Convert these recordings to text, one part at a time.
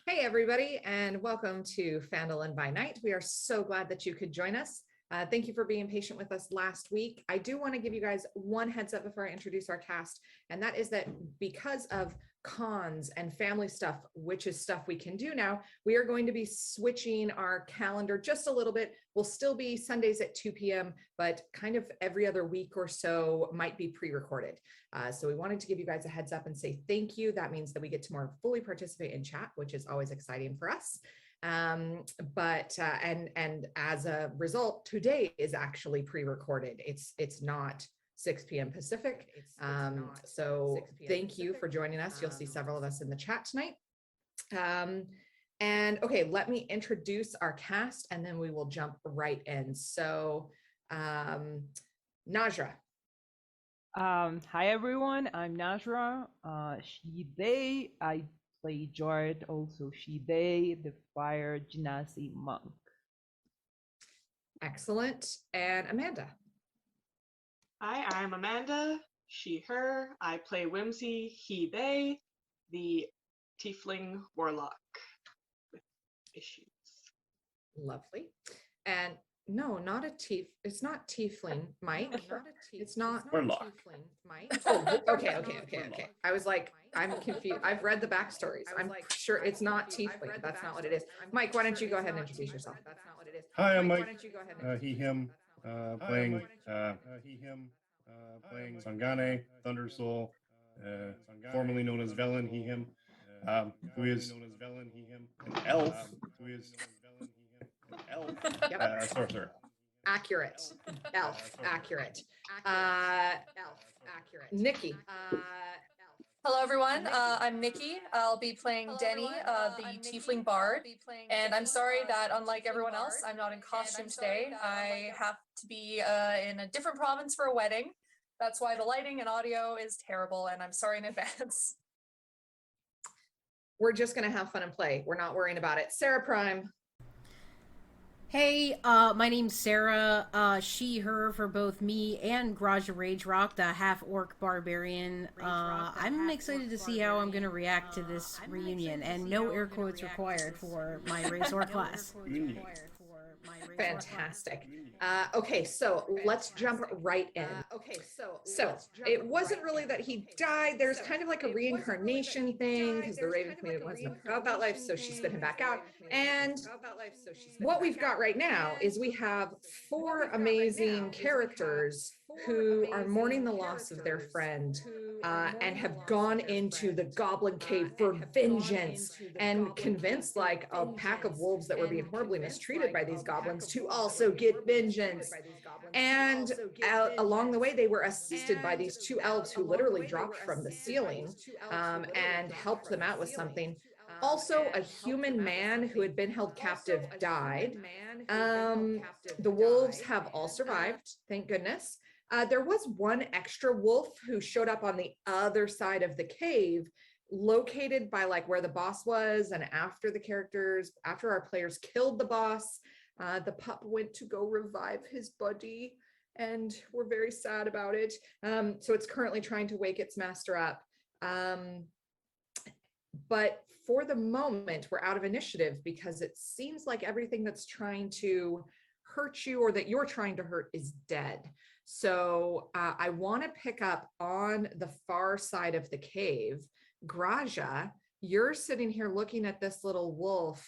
Hey, everybody, and welcome to Phanalin by Night. We are so glad that you could join us. Thank you for being patient with us last week. I do want to give you guys one heads up before I introduce our cast, and that is that because of cons and family stuff, which is stuff we can do now, we are going to be switching our calendar just a little bit. We'll still be Sundays at 2 p.m., but kind of every other week or so might be pre-recorded. So we wanted to give you guys a heads up and say thank you. That means that we get to more fully participate in chat, which is always exciting for us. And as a result, today is actually pre-recorded. It's not 6 p.m. Pacific. So thank you for joining us. You'll see several of us in the chat tonight. And okay, let me introduce our cast and then we will jump right in. So Najra. Hi everyone, I'm Najra. She, they, I play Jard, also she, they, the fire genasi monk. Excellent. And Amanda. Hi, I'm Amanda. She, her. I play Whimsy, he, they, the tiefling warlock with issues. Lovely. And no, not a tief. It's not tiefling, Mike. It's not warlock. Tiefling, Mike. Oh, okay. I was like, I'm confused. I've read the backstories. I'm sure it's not tiefling. That's not what it is. Mike, why don't you go ahead and introduce yourself? That's not what it is. Hi, I'm Mike. Why don't you go ahead and He, him, playing Sangane, Thunder Soul, formerly known as Velen, he, him, who is an elf, sorcerer. Accurate. Elf. Accurate. Nikki. Hello everyone, I'm Nikki. I'll be playing Denny, the Tiefling Bard, and I'm sorry that unlike everyone else, I'm not in costume today. I have to be in a different province for a wedding. That's why the lighting and audio is terrible, and I'm sorry in advance. We're just going to have fun and play. We're not worrying about it. Sarah Prime. Hey, my name's Sarah, she, her for both me and Graja Rage Rock, the half-orc barbarian. I'm excited to see how I'm going to react to this reunion, and no air quotes required for my Razor class. Fantastic. Okay, so let's jump right in. So it wasn't really that he died. There's kind of like a reincarnation thing because the Raven Queen wasn't about that life, so she spit him back out. And what we've got right now is we have four amazing characters who are mourning the loss of their friend and have gone into the Goblin Cave for vengeance and convinced like a pack of wolves that were being horribly mistreated by these goblins to also get vengeance. And along the way, they were assisted by these two elves who literally dropped from the ceiling and helped them out with something. Also, a human man who had been held captive died. The wolves have all survived, thank goodness. There was one extra wolf who showed up on the other side of the cave, located by like where the boss was, and after our players killed the boss, the pup went to go revive his buddy, and we're very sad about it. So it's currently trying to wake its master up. But for the moment, we're out of initiative because it seems like everything that's trying to hurt you or that you're trying to hurt is dead. So I want to pick up on the far side of the cave. Graja, you're sitting here looking at this little wolf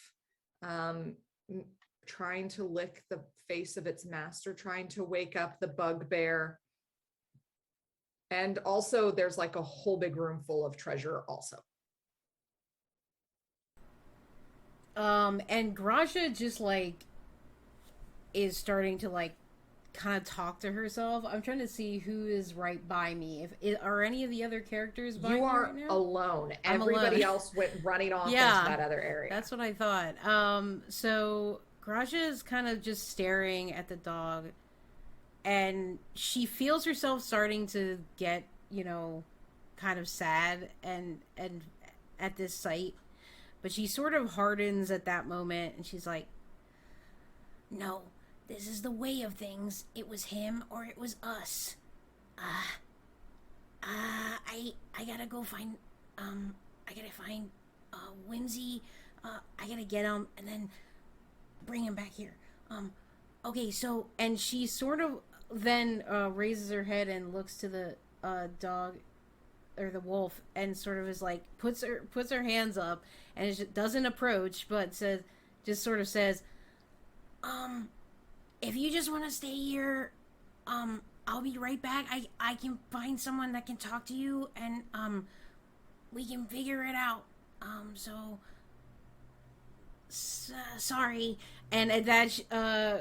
trying to lick the face of its master, trying to wake up the bugbear. And also there's like a whole big room full of treasure also. And Graja just like is starting to like kind of talk to herself. I'm trying to see who is right by me. Are any of the other characters by you me are right now? alone. I'm Everybody alone. else went running off Yeah, into that other area. That's what I thought. So Graja is kind of just staring at the dog, and she feels herself starting to get, kind of sad and at this sight. But she sort of hardens at that moment, and she's like, "No, this is the way of things. It was him or it was us. I gotta go find, Whimsy. I gotta get him and then bring him back here. Okay, so and she sort of then raises her head and looks to the dog or the wolf and sort of is like puts her hands up and it doesn't approach but says just sort of says, if you just want to stay here, I'll be right back. I can find someone that can talk to you and we can figure it out. So sorry. And at that,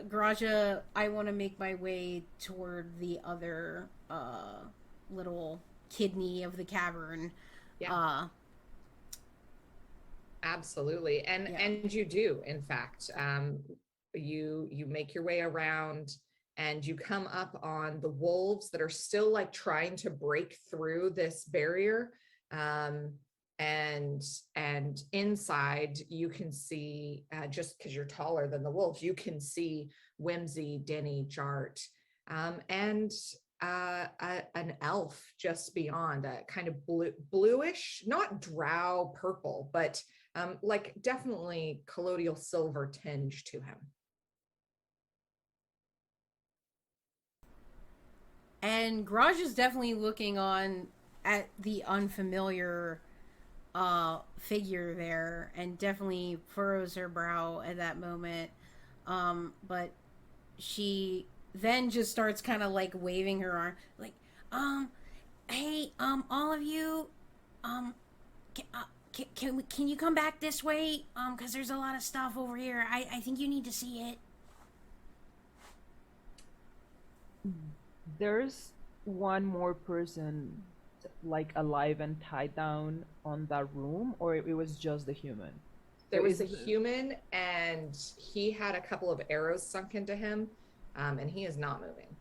Garaja, I want to make my way toward the other little kidney of the cavern. Yeah. Absolutely. And you do, in fact. You make your way around and you come up on the wolves that are still like trying to break through this barrier. And inside you can see, just because you're taller than the wolves, you can see Whimsy, Denny, Jart, and an elf just beyond, a kind of bluish, not drow purple, but like definitely colloidal silver tinge to him. And Garage is definitely looking on at the unfamiliar figure there and definitely furrows her brow at that moment. But she then just starts kind of like waving her arm, like, hey, all of you, can you come back this way? Because there's a lot of stuff over here. I think you need to see it. There's one more person like alive and tied down on that room, or it was just the human? There was a human and he had a couple of arrows sunk into him, and he is not moving.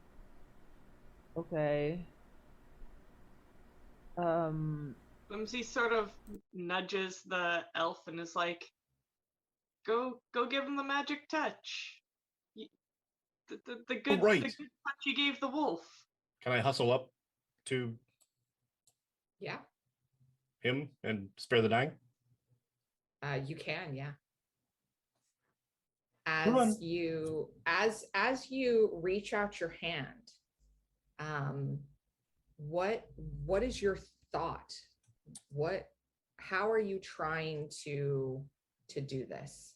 Okay. Whimsy sort of nudges the elf and is like, go give him the magic touch. The good touch you gave the wolf. Can I hustle up to him and spare the dying? You can, yeah. As you reach out your hand, what is your thought? How are you trying to do this?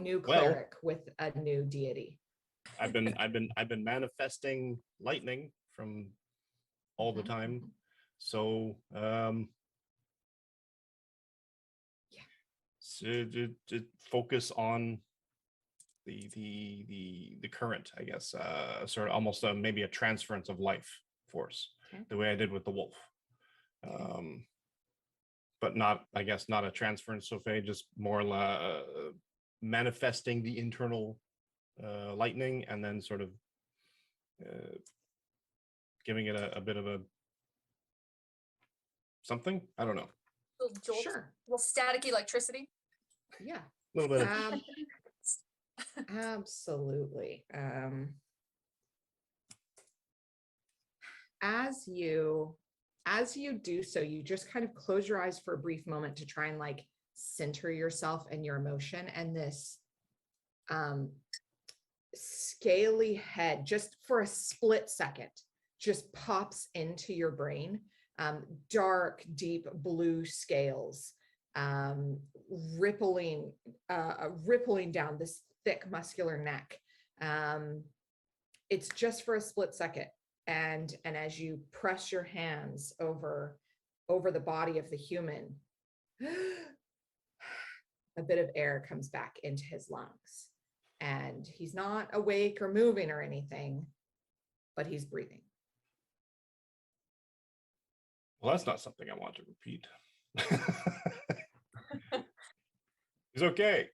New cleric with a new deity. I've been manifesting lightning from all the time. So to focus on the current, I guess, sort of almost maybe a transference of life force, the way I did with the wolf. But not, I guess, not a transference of a, just more manifesting the internal lightning and then sort of giving it a bit of a something. I don't know. Little jolt, sure. Little static electricity. Yeah. A little bit. Absolutely. As you do so, you just kind of close your eyes for a brief moment to try and like center yourself and your emotion, and this scaly head just for a split second just pops into your brain. Dark, deep blue scales rippling down this thick muscular neck. It's just for a split second, and as you press your hands over the body of the human, a bit of air comes back into his lungs, and he's not awake or moving or anything, but he's breathing. Well, that's not something I want to repeat. He's okay.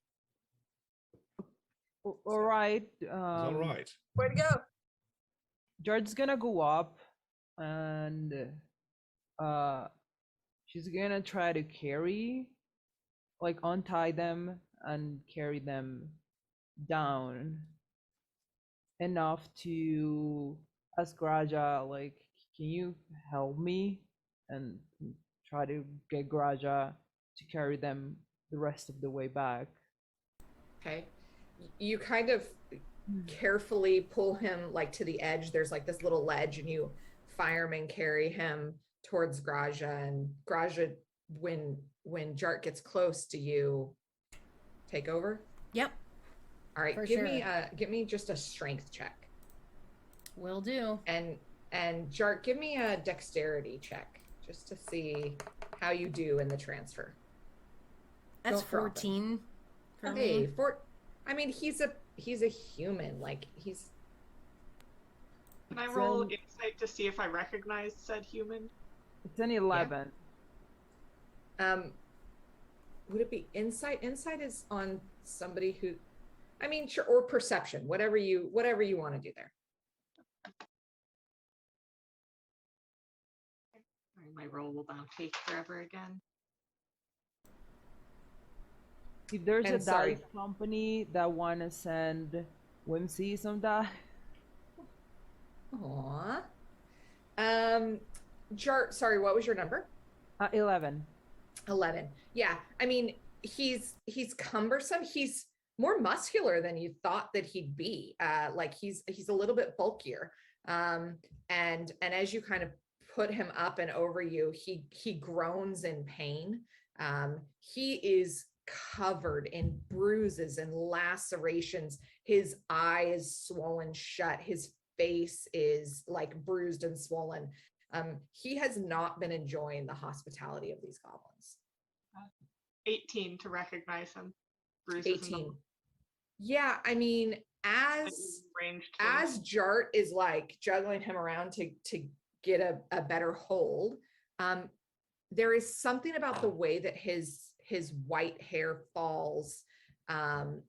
All right. He's all right. Way to go. George's gonna go up and she's gonna try to untie them and carry them down enough to ask Raja, like, can you help me? And try to get Graja to carry them the rest of the way back. Okay. You kind of carefully pull him like to the edge. There's like this little ledge, and you fireman carry him towards Graja. And Graja, when Jart gets close, do you take over? Yep. All right, For give sure. me just a strength check. Will do. And Jart, give me a dexterity check just to see how you do in the transfer. That's Don't drop it. 14 for Hey, me. I mean, he's a human. Like he's. Can I roll insight to see if I recognize said human? It's an 11. Would it be insight? Insight is on somebody who, I mean, sure, or perception, whatever you want to do there. My roll will now take forever again. If there's a And sorry. dice company that want to send Whimsy some die, Aww. Jart, sorry, what was your number? 11. 11. Yeah, I mean, he's cumbersome. He's more muscular than you thought that he'd be. Like he's a little bit bulkier. And as you kind of put him up and over you, he groans in pain. He is covered in bruises and lacerations. His eye is swollen shut. His face is like bruised and swollen. He has not been enjoying the hospitality of these goblins. 18 to recognize him. Bruises 18. Yeah, I mean, ranged as Jart is like juggling him around to get a better hold, there is something about the way that his white hair falls, and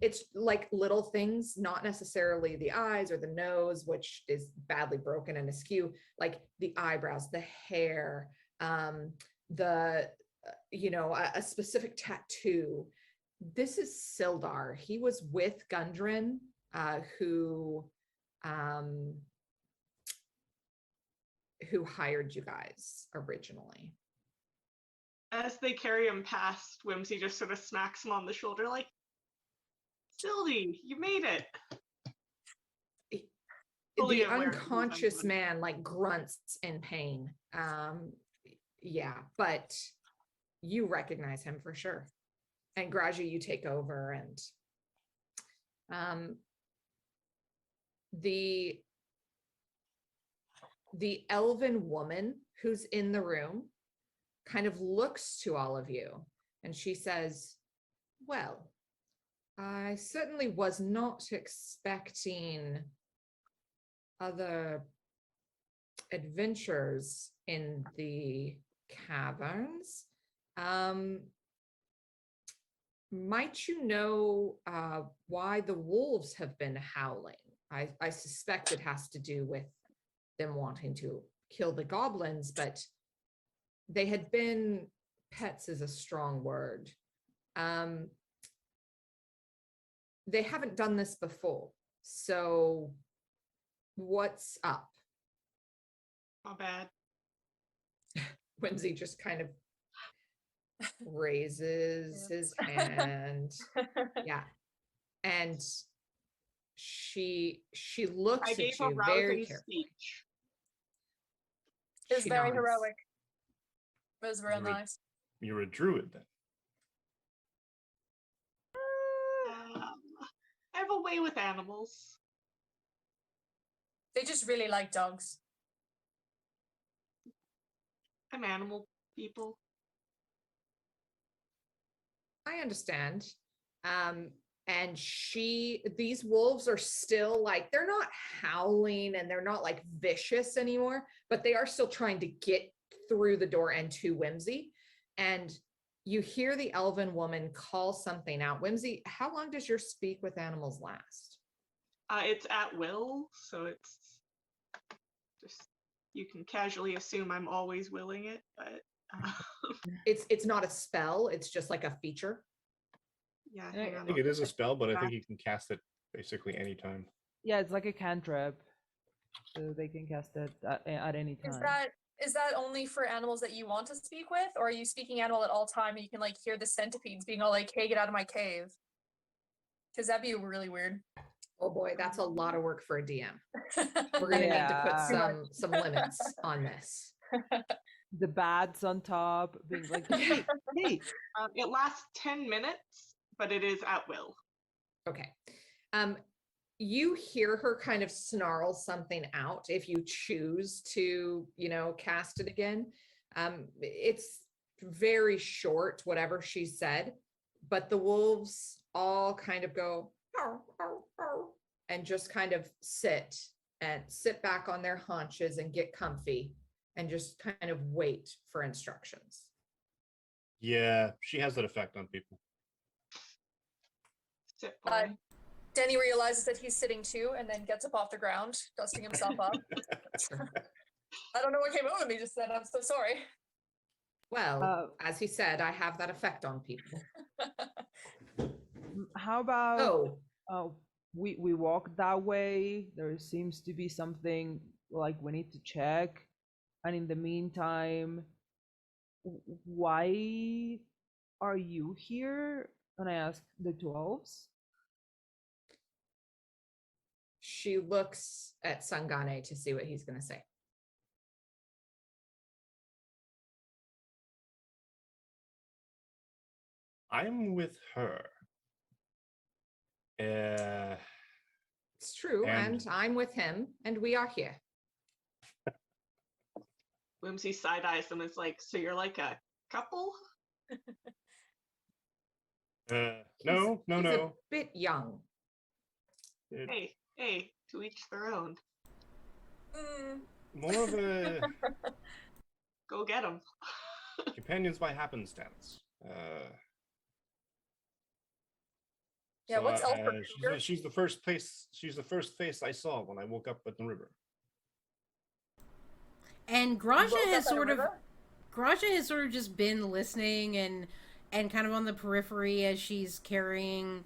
it's like little things, not necessarily the eyes or the nose, which is badly broken and askew, like the eyebrows, the hair, a specific tattoo. This is Sildar. He was with Gundren, who hired you guys originally. As they carry him past, Whimsy just sort of smacks him on the shoulder like, Sildy, you made it. Fully The aware of unconscious his man like grunts in pain. Yeah, but you recognize him for sure. And Graji, you take over, and the elven woman who's in the room kind of looks to all of you, and she says, well, I certainly was not expecting other adventures in the caverns. Might you know why the wolves have been howling? I suspect it has to do with them wanting to kill the goblins, but they had been, pets is a strong word. They haven't done this before. So what's up? Not bad. Whimsy just kind of raises his hand. Yeah. And she looks I gave at a you very rousing carefully. speech. It was She very nods. heroic. It was real You're a- nice. You're a druid then. I have a way with animals. They just really like dogs. I'm animal people. I understand. And these wolves are still like, they're not howling and they're not like vicious anymore, but they are still trying to get through the door and to Whimsy. And you hear the elven woman call something out. Whimsy, how long does your speak with animals last? It's at will, so it's just, you can casually assume I'm always willing it, but It's not a spell, it's just like a feature. yeah. I Hang on. I think it is a spell, but I think you can cast it basically anytime. Yeah, it's like a cantrip, so they can cast it at any time. Is that Is that only for animals that you want to speak with, or are you speaking animal at all time and you can like hear the centipedes being all like, "Hey, get out of my cave"? Because that'd be really weird. Oh boy, that's a lot of work for a DM. We're gonna need to put some limits on this. The bats on top being like, hey, hey. It lasts 10 minutes, but it is at will. Okay. You hear her kind of snarl something out if you choose to, cast it again. It's very short, whatever she said, but the wolves all kind of go "Arr, arr, arr," and just kind of sit back on their haunches and get comfy and just kind of wait for instructions. Yeah, she has that effect on people. Sit, boy. Denny realizes that he's sitting too and then gets up off the ground, dusting himself up. I don't know what came over me just then. I'm so sorry. Well, as he said, I have that effect on people. How about we walk that way? There seems to be something like we need to check. And in the meantime, why are you here? And I ask the 12s. She looks at Sangane to see what he's going to say. I'm with her. It's true, and I'm with him, and we are here. Whimsy side-eyes them. It's like, so you're like a couple? No. He's a bit young. Hey, to each their own. More of a Go get them. companions by happenstance. Yeah, what's Elford? She's the first face I saw when I woke up at the river. And Graja has sort of just been listening and kind of on the periphery as she's carrying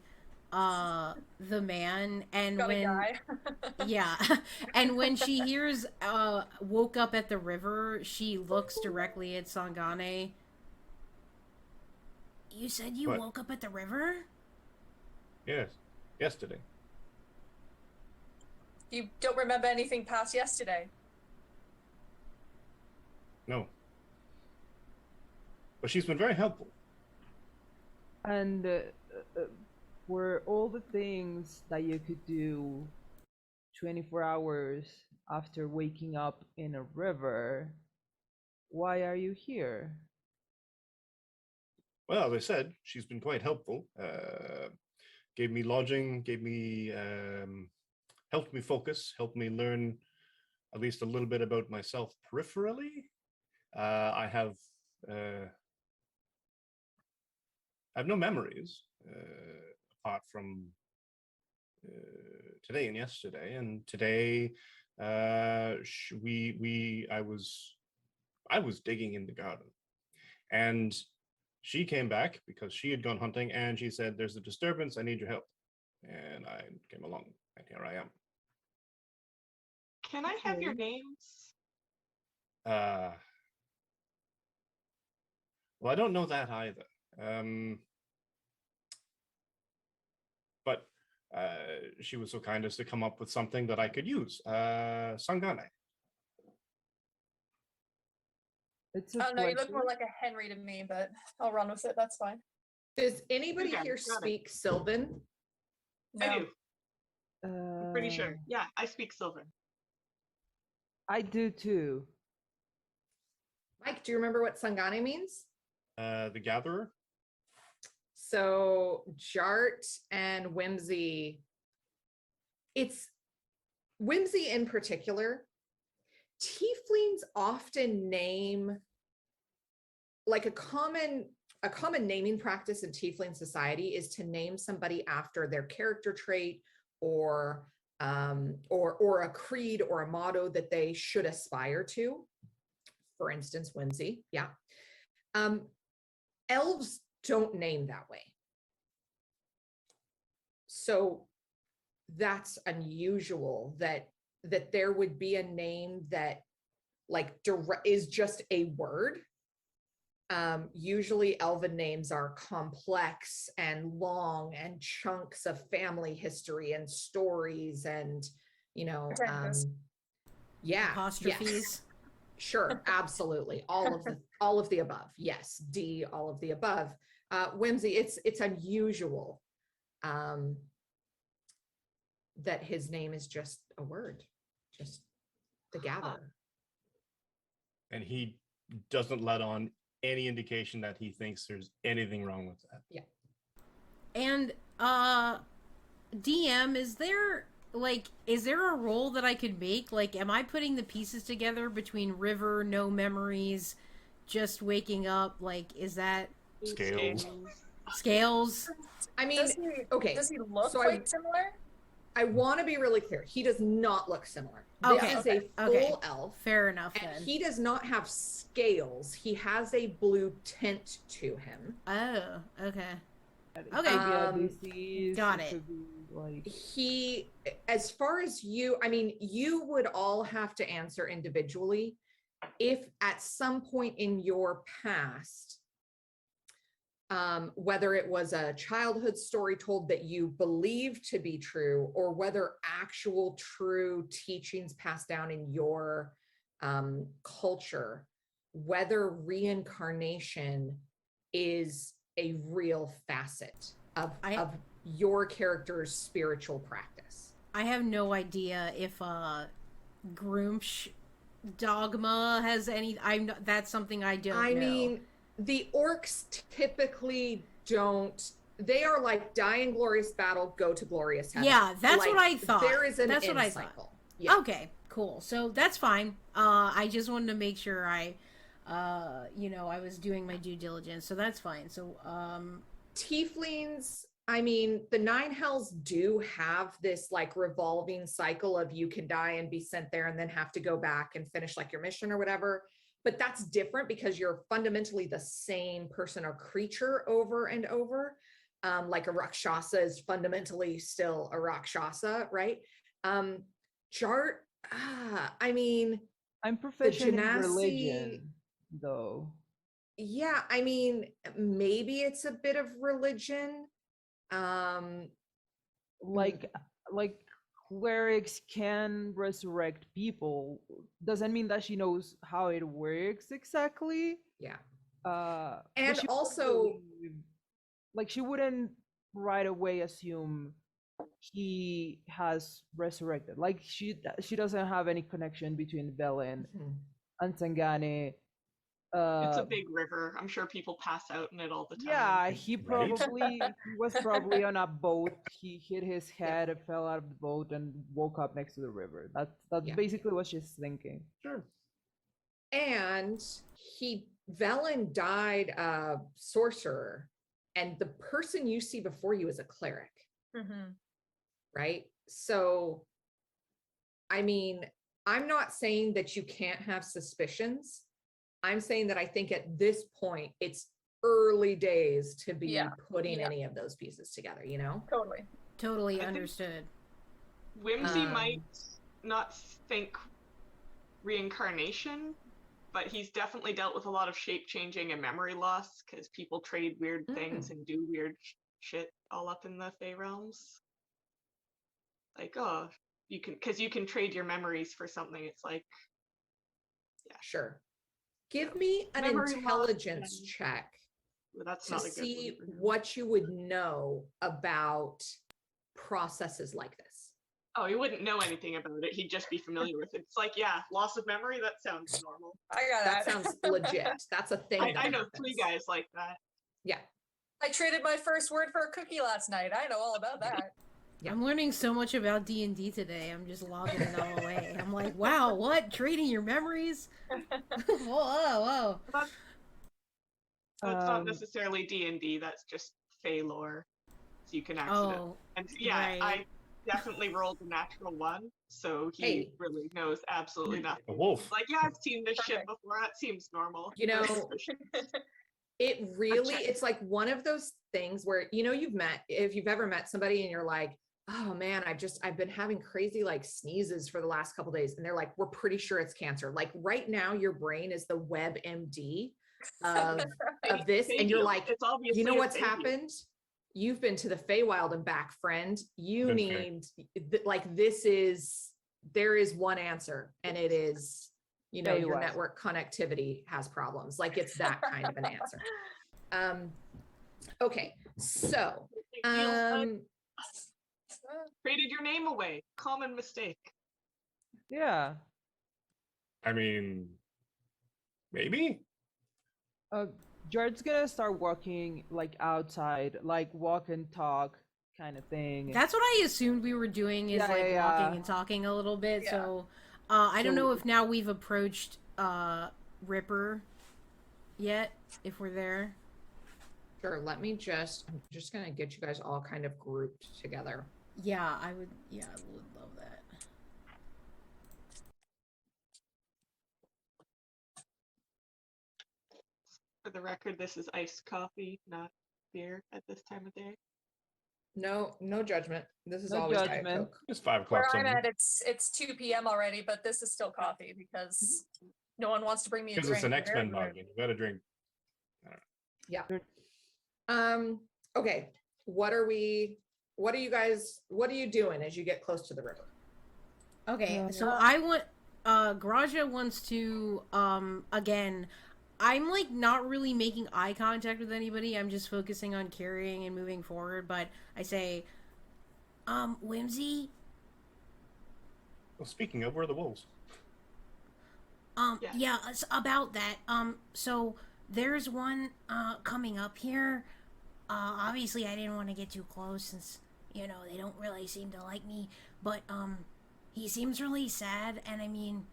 the man, and and when she hears woke up at the river, she looks directly at Sangane. You said you woke up at the river? Yes, yesterday. You don't remember anything past yesterday? No. But she's been very helpful. And were all the things that you could do 24 hours after waking up in a river, why are you here? Well, as I said, she's been quite helpful. Gave me lodging, helped me focus, helped me learn at least a little bit about myself peripherally. I have no memories apart from today and yesterday. And today, I was digging in the garden, and she came back because she had gone hunting, and she said, "There's a disturbance. I need your help." And I came along, and here I am. Can I have your names? Well, I don't know that either. But she was so kind as to come up with something that I could use. Sangane. I don't know, you look more like a Henry to me, but I'll run with it. That's fine. Does anybody here speak Sylvan? No. I do. I'm pretty sure. Yeah, I speak Sylvan. I do too. Mike, do you remember what Sangane means? The Gatherer. So Jart and Whimsy, it's Whimsy in particular. Tieflings often name, like a common naming practice in Tiefling society is to name somebody after their character trait or a creed or a motto that they should aspire to. For instance, Whimsy. Yeah. Elves don't name that way. So that's unusual that there would be a name that is just a word. Usually elven names are complex and long and chunks of family history and stories and, Apostrophes. Yes. Sure, absolutely. All of the above. Yes, D, all of the above. Whimsy, it's unusual that his name is just a word, just the Gatherer. And he doesn't let on any indication that he thinks there's anything wrong with that. Yeah. And DM, is there a role that I could make? Like, am I putting the pieces together between River, no memories, just waking up? Like, is that Scales? I mean, Does he look so quite similar? I want to be really clear. He does not look similar. Okay. This is a full elf. Fair enough, and then. he does not have scales. He has a blue tint to him. Oh, okay. Disease, got it. He, as far as you would all have to answer individually. If at some point in your past, whether it was a childhood story told that you believe to be true, or whether actual true teachings passed down in your culture, whether reincarnation is a real facet of your character's spiritual practice. I have no idea if Groomsh dogma has any. That's something I don't know. I mean, the orcs typically don't. They are like die in glorious battle, go to glorious heaven. Yeah, that's what I thought. There is an that's end what I cycle. thought. Yeah. Okay, cool. So that's fine. I just wanted to make sure I was doing my due diligence. So that's fine. So tieflings, I mean, the nine hells do have this like revolving cycle of you can die and be sent there and then have to go back and finish like your mission or whatever. But that's different because you're fundamentally the same person or creature over and over. Like a Rakshasa is fundamentally still a Rakshasa, right? Jart, I mean, I'm proficient in religion, though. Yeah, I mean, maybe it's a bit of religion. Like clerics can resurrect people. Doesn't mean that she knows how it works exactly. Yeah. And also, she wouldn't right away assume he has resurrected. Like she doesn't have any connection between Velen and Sangane. It's a big river. I'm sure people pass out in it all the time. Yeah, he was probably on a boat. He hit his head and fell out of the boat and woke up next to the river. That's basically what she's thinking. Sure. And Velen died a sorcerer, and the person you see before you is a cleric. Mm-hmm. Right? So, I mean, I'm not saying that you can't have suspicions. I'm saying that I think at this point, it's early days to be putting any of those pieces together, you know? Totally understood. Whimsy might not think reincarnation, but he's definitely dealt with a lot of shape changing and memory loss because people trade weird things and do weird shit all up in the Fey realms. Like, you can trade your memories for something. It's like, sure. Give me an intelligence check to see what you would know about processes like this. Oh, he wouldn't know anything about it. He'd just be familiar with it. It's like, loss of memory, that sounds normal. I got that. That sounds legit. That's a thing. I know 3 guys like that. Yeah. I traded my first word for a cookie last night. I know all about that. Yeah. I'm learning so much about D&D today. I'm just logging it all away. I'm like, wow, what? Trading your memories? Whoa. That's not necessarily D&D. That's just Fey lore. So you can accident. And right. I definitely rolled a natural 1, so he really knows absolutely nothing. A wolf. Like, I've seen this shit before. That seems normal. You know, it's like one of those things where, if you've ever met somebody and you're like, oh man, I've been having crazy like sneezes for the last couple days, and they're like, we're pretty sure it's cancer. Like right now, your brain is the WebMD of this, and you're like, it's obviously you know a what's savior. happened? You've been to the Feywild and back, friend. You Been fair. need like there is one answer, and it is, you know, your Feywild. network connectivity has problems. Like it's that kind of an answer. Okay, so Traded your name away. Common mistake. Yeah. I mean, maybe. Jared's gonna start walking like outside, like walk and talk kind of thing. That's what I assumed we were doing is walking and talking a little bit. Yeah. So I don't know if now we've approached Ripper yet, if we're there. sure, I'm just gonna get you guys all kind of grouped together. Yeah, I would love that. For the record, this is iced coffee, not beer at this time of day. No judgment. This is No always Diet judgment. Coke. It's 5 o'clock. Where I'm something. at, it's 2 p.m. already, but this is still coffee because no one wants to bring me a Because drink. it's an Very X-Men rude. dog, and you gotta drink. Yeah. Okay. What are you doing as you get close to the river? Okay, so I want Graja wants to again, I'm like not really making eye contact with anybody. I'm just focusing on carrying and moving forward, but I say Whimsy, Well, speaking of, where are the wolves? Yeah. yeah, it's about that. So there's one coming up here. Obviously I didn't want to get too close since, you know, they don't really seem to like me, but he seems really sad, and I mean,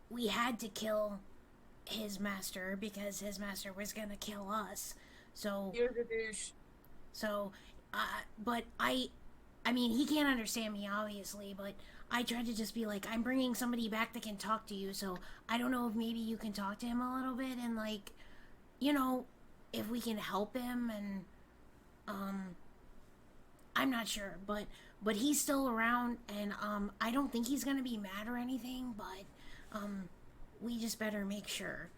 we had to kill his master because his master was gonna kill us. So You're the douche. so but I mean, he can't understand me obviously, but I tried to just be like, I'm bringing somebody back that can talk to you, so I don't know if maybe you can talk to him a little bit and like, you know, if we can help him. And I'm not sure, but he's still around, and I don't think he's gonna be mad or anything, but we just better make sure.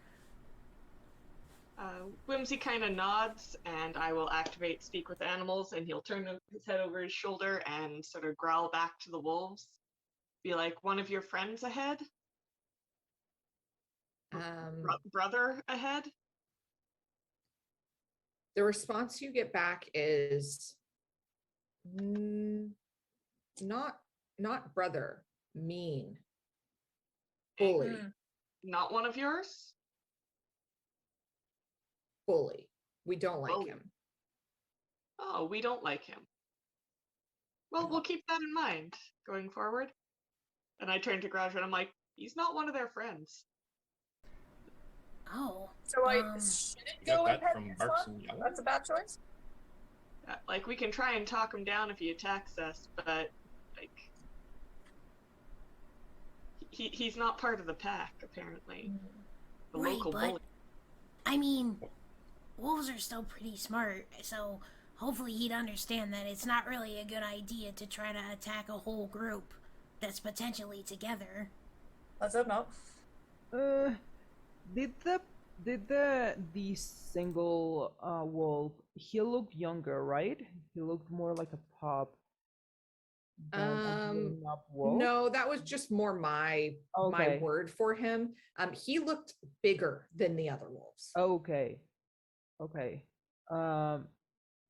Whimsy kind of nods, and I will activate Speak with Animals, and he'll turn his head over his shoulder and sort of growl back to the wolves. Be like, one of your friends ahead? Brother ahead? The response you get back is not brother, mean, bully, Not one of yours? bully. We don't like Bully. him. Oh, we don't like him. Well, we'll keep that in mind going forward. And I turn to Grudge and I'm like, he's not one of their friends. Oh. So I shouldn't You got go with that from Petty Barks Swap? and Yellow? That's a bad choice. Like, we can try and talk him down if he attacks us, but, like, he's not part of the pack, apparently. The Right, local but bully. I mean, wolves are still pretty smart, so hopefully he'd understand that it's not really a good idea to try to attack a whole group that's potentially together. Let's hope not. Did the single wolf, he looked younger, right? He looked more like a pup than a grown-up wolf. No, that was just more my word for him. He looked bigger than the other wolves. Okay.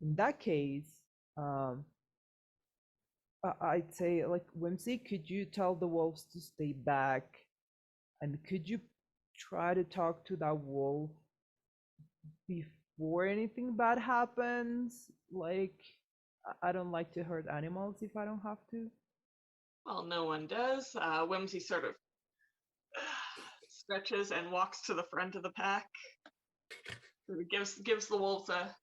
In that case, I'd say, like, Whimsy, could you tell the wolves to stay back, and could you try to talk to that wolf before anything bad happens? Like, I don't like to hurt animals if I don't have to. Well, no one does. Whimsy sort of stretches and walks to the front of the pack. Sort of gives the wolves a,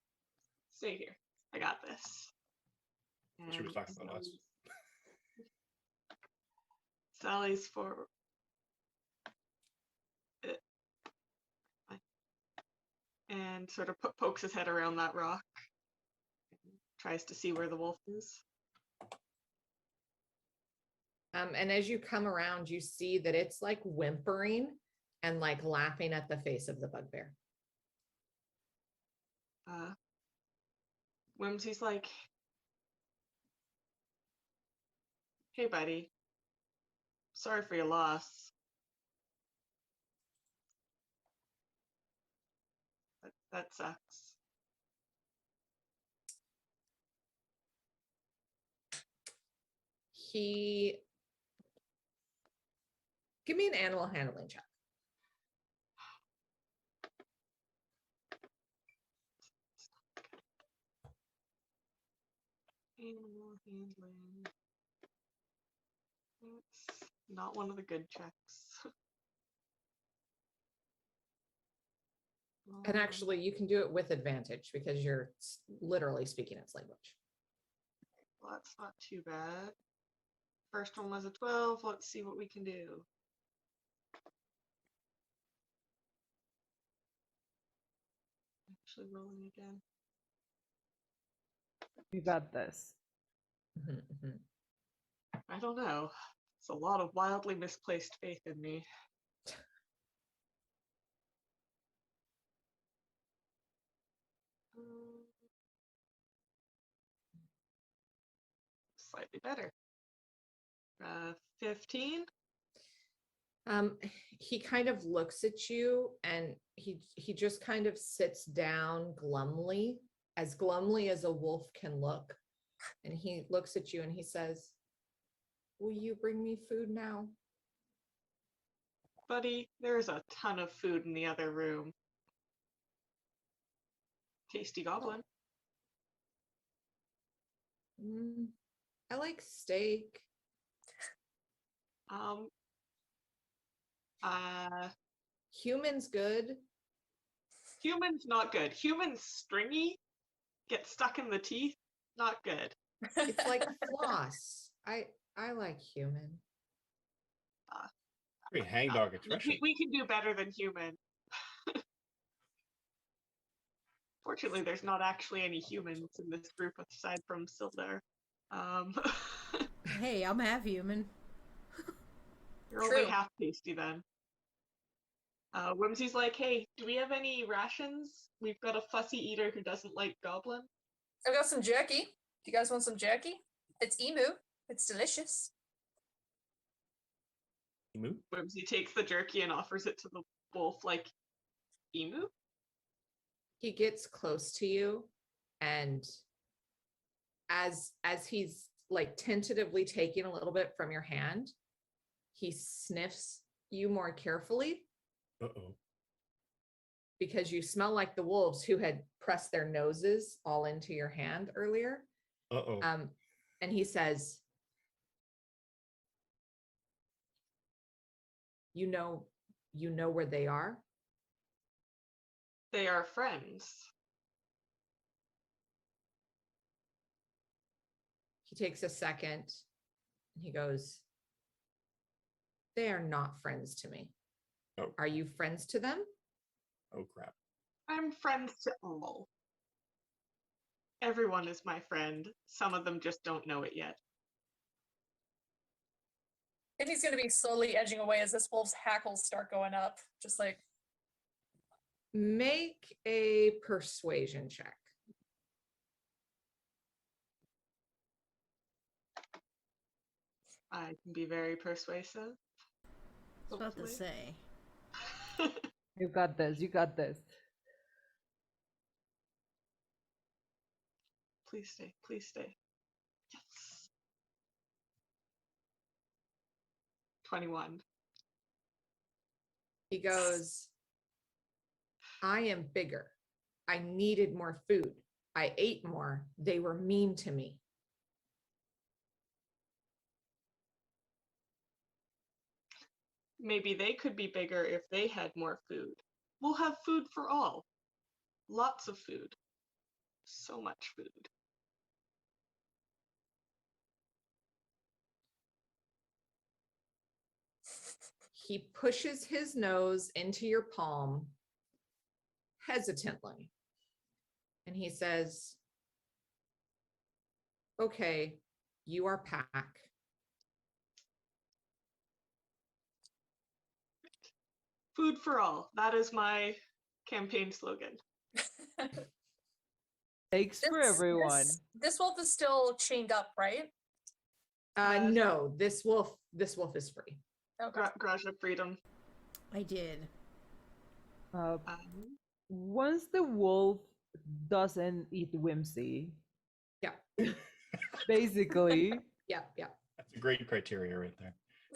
stay here. I got this. She was talking about us. Sally's forward. And sort of pokes his head around that rock. Tries to see where the wolf is. And as you come around, you see that it's like whimpering and like laughing at the face of the bugbear. Whimsy's like, hey, buddy. Sorry for your loss. That sucks. Give me an animal handling check. Animal handling. It's not one of the good checks. And actually, you can do it with advantage because you're literally speaking its language. Well, that's not too bad. First one was a 12. Let's see what we can do. Actually rolling again. You got this. I don't know. It's a lot of wildly misplaced faith in me. Slightly better. 15. He kind of looks at you and he just kind of sits down glumly as a wolf can look. And he looks at you and he says, "Will you bring me food now?" Buddy, there's a ton of food in the other room. Tasty goblin. I like steak. Human's good. Human's not good. Human's stringy, get stuck in the teeth, not good. It's like floss. I like human. Very hangdog expression. We can do better than human. Fortunately, there's not actually any humans in this group aside from Sildar. Hey, I'm half human. You're only half tasty then. Whimsy's like, hey, do we have any rations? We've got a fussy eater who doesn't like goblin. I've got some jerky. Do you guys want some jerky? It's emu. It's delicious. Emu? Whimsy takes the jerky and offers it to the wolf like, emu? He gets close to you, and as he's like tentatively taking a little bit from your hand, he sniffs you more carefully. Uh-oh. Because you smell like the wolves who had pressed their noses all into your hand earlier. Uh-oh. And he says, you know where they are? They are friends. He takes a second and he goes, they are not friends to me. Oh. Are you friends to them? Oh, crap. I'm friends to all. Everyone is my friend. Some of them just don't know it yet. And he's going to be slowly edging away as this wolf's hackles start going up. Just like... Make a persuasion check. I can be very persuasive. I was about to say. You got this. You got this. Please stay. Please stay. Yes. 21. He goes, I am bigger. I needed more food. I ate more. They were mean to me. Maybe they could be bigger if they had more food. We'll have food for all. Lots of food. So much food. He pushes his nose into your palm hesitantly. And he says, okay, you are pack. Food for all. That is my campaign slogan. Thanks for everyone. This wolf is still chained up, right? No, this wolf is free. Okay. Graja freedom. I did. Once the wolf doesn't eat Whimsy, Yeah. basically, Yeah. That's a great criteria right there.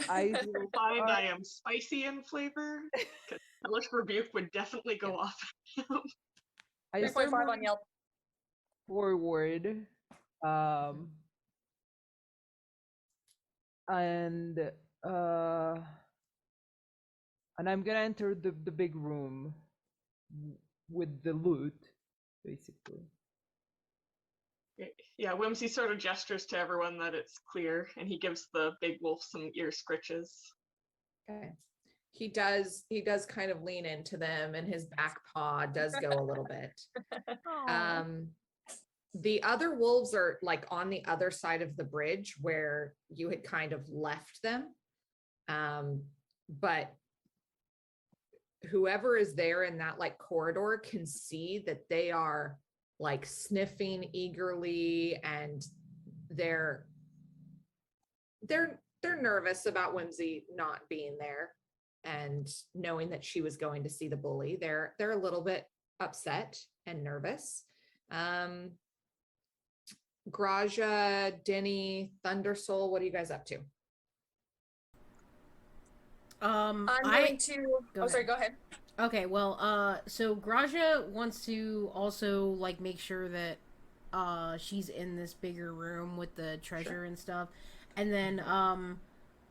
I You'll find I am spicy in flavor. Because Hellish Rebuke would definitely go off. I 3.5 start on Yelp. forward, and I'm gonna enter the big room with the loot, basically. Yeah, Whimsy sort of gestures to everyone that it's clear, and he gives the big wolf some ear scritches. Okay. He does kind of lean into them, and his back paw does go a little bit. The other wolves are like on the other side of the bridge where you had kind of left them. But whoever is there in that like corridor can see that they are like sniffing eagerly, and they're nervous about Whimsy not being there and knowing that she was going to see the bully. They're a little bit upset and nervous. Graja, Denny, Thundersoul, what are you guys up to? I'm going to. Sorry. Go ahead. Okay, well, so Graja wants to also like make sure that she's in this bigger room with the treasure and stuff, and then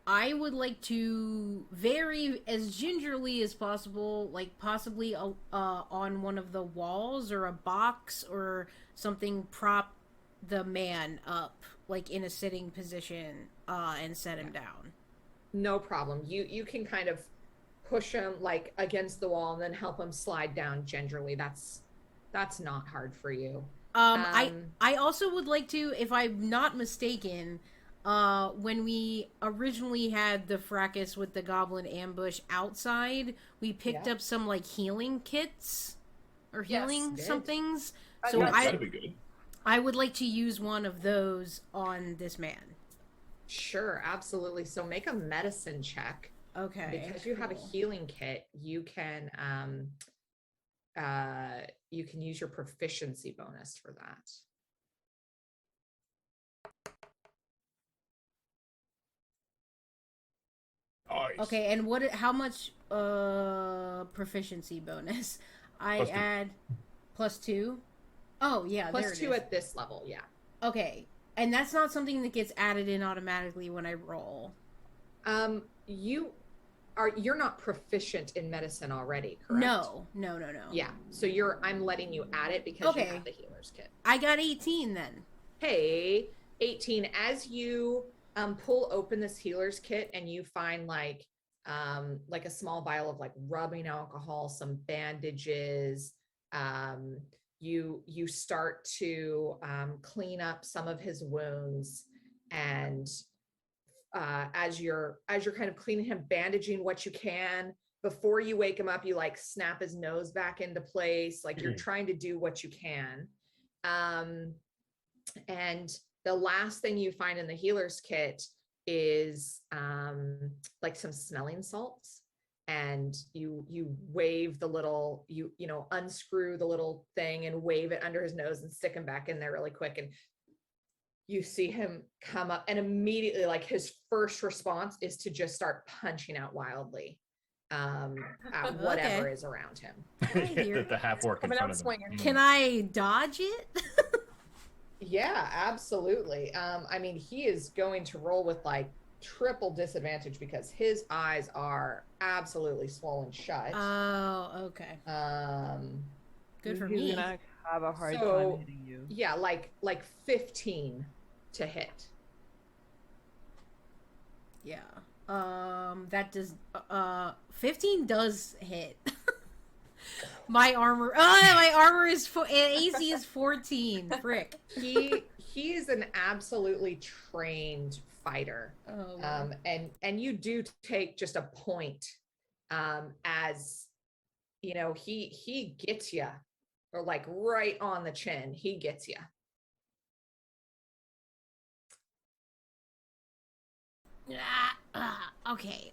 I would like to very as gingerly as possible, like possibly on one of the walls or a box or something, prop the man up like in a sitting position and set him down. No problem. You can kind of push him like against the wall and then help him slide down gingerly. That's not hard for you. I also would like to, if I'm not mistaken, when we originally had the fracas with the goblin ambush outside, we picked up some like healing kits or healing somethings. So that'd be good. I would like to use one of those on this man. Sure, absolutely. So make a medicine check. Okay. Because you have a healing kit, you can use your proficiency bonus for that. Nice. Okay, and how much proficiency bonus? I add +2. Oh yeah, +2 at this level, yeah. Okay. And that's not something that gets added in automatically when I roll. You're not proficient in medicine already, correct? No. Yeah. So I'm letting you add it because you have the healer's kit. I got 18 then. Hey, 18. As you pull open this healer's kit and you find like a small vial of like rubbing alcohol, some bandages, you start to clean up some of his wounds, and as you're kind of cleaning him, bandaging what you can before you wake him up, you like snap his nose back into place, like you're trying to do what you can. And the last thing you find in the healer's kit is like some smelling salts. And you wave the little, unscrew the little thing and wave it under his nose and stick him back in there really quick. And you see him come up, and immediately, like, his first response is to just start punching out wildly at whatever is around him. The half orc in front of him. Can I dodge it? Yeah, absolutely. I mean, he is going to roll with like triple disadvantage because his eyes are absolutely swollen shut. Oh, okay. Good for me. He's gonna have a hard time hitting you. Yeah, like 15 to hit. Yeah. That does 15 does hit. My armor is AC is 14. Frick. He is an absolutely trained fighter. Oh, wow. And you do take just a point as you know, he gets you, or like right on the chin. He gets you. Okay.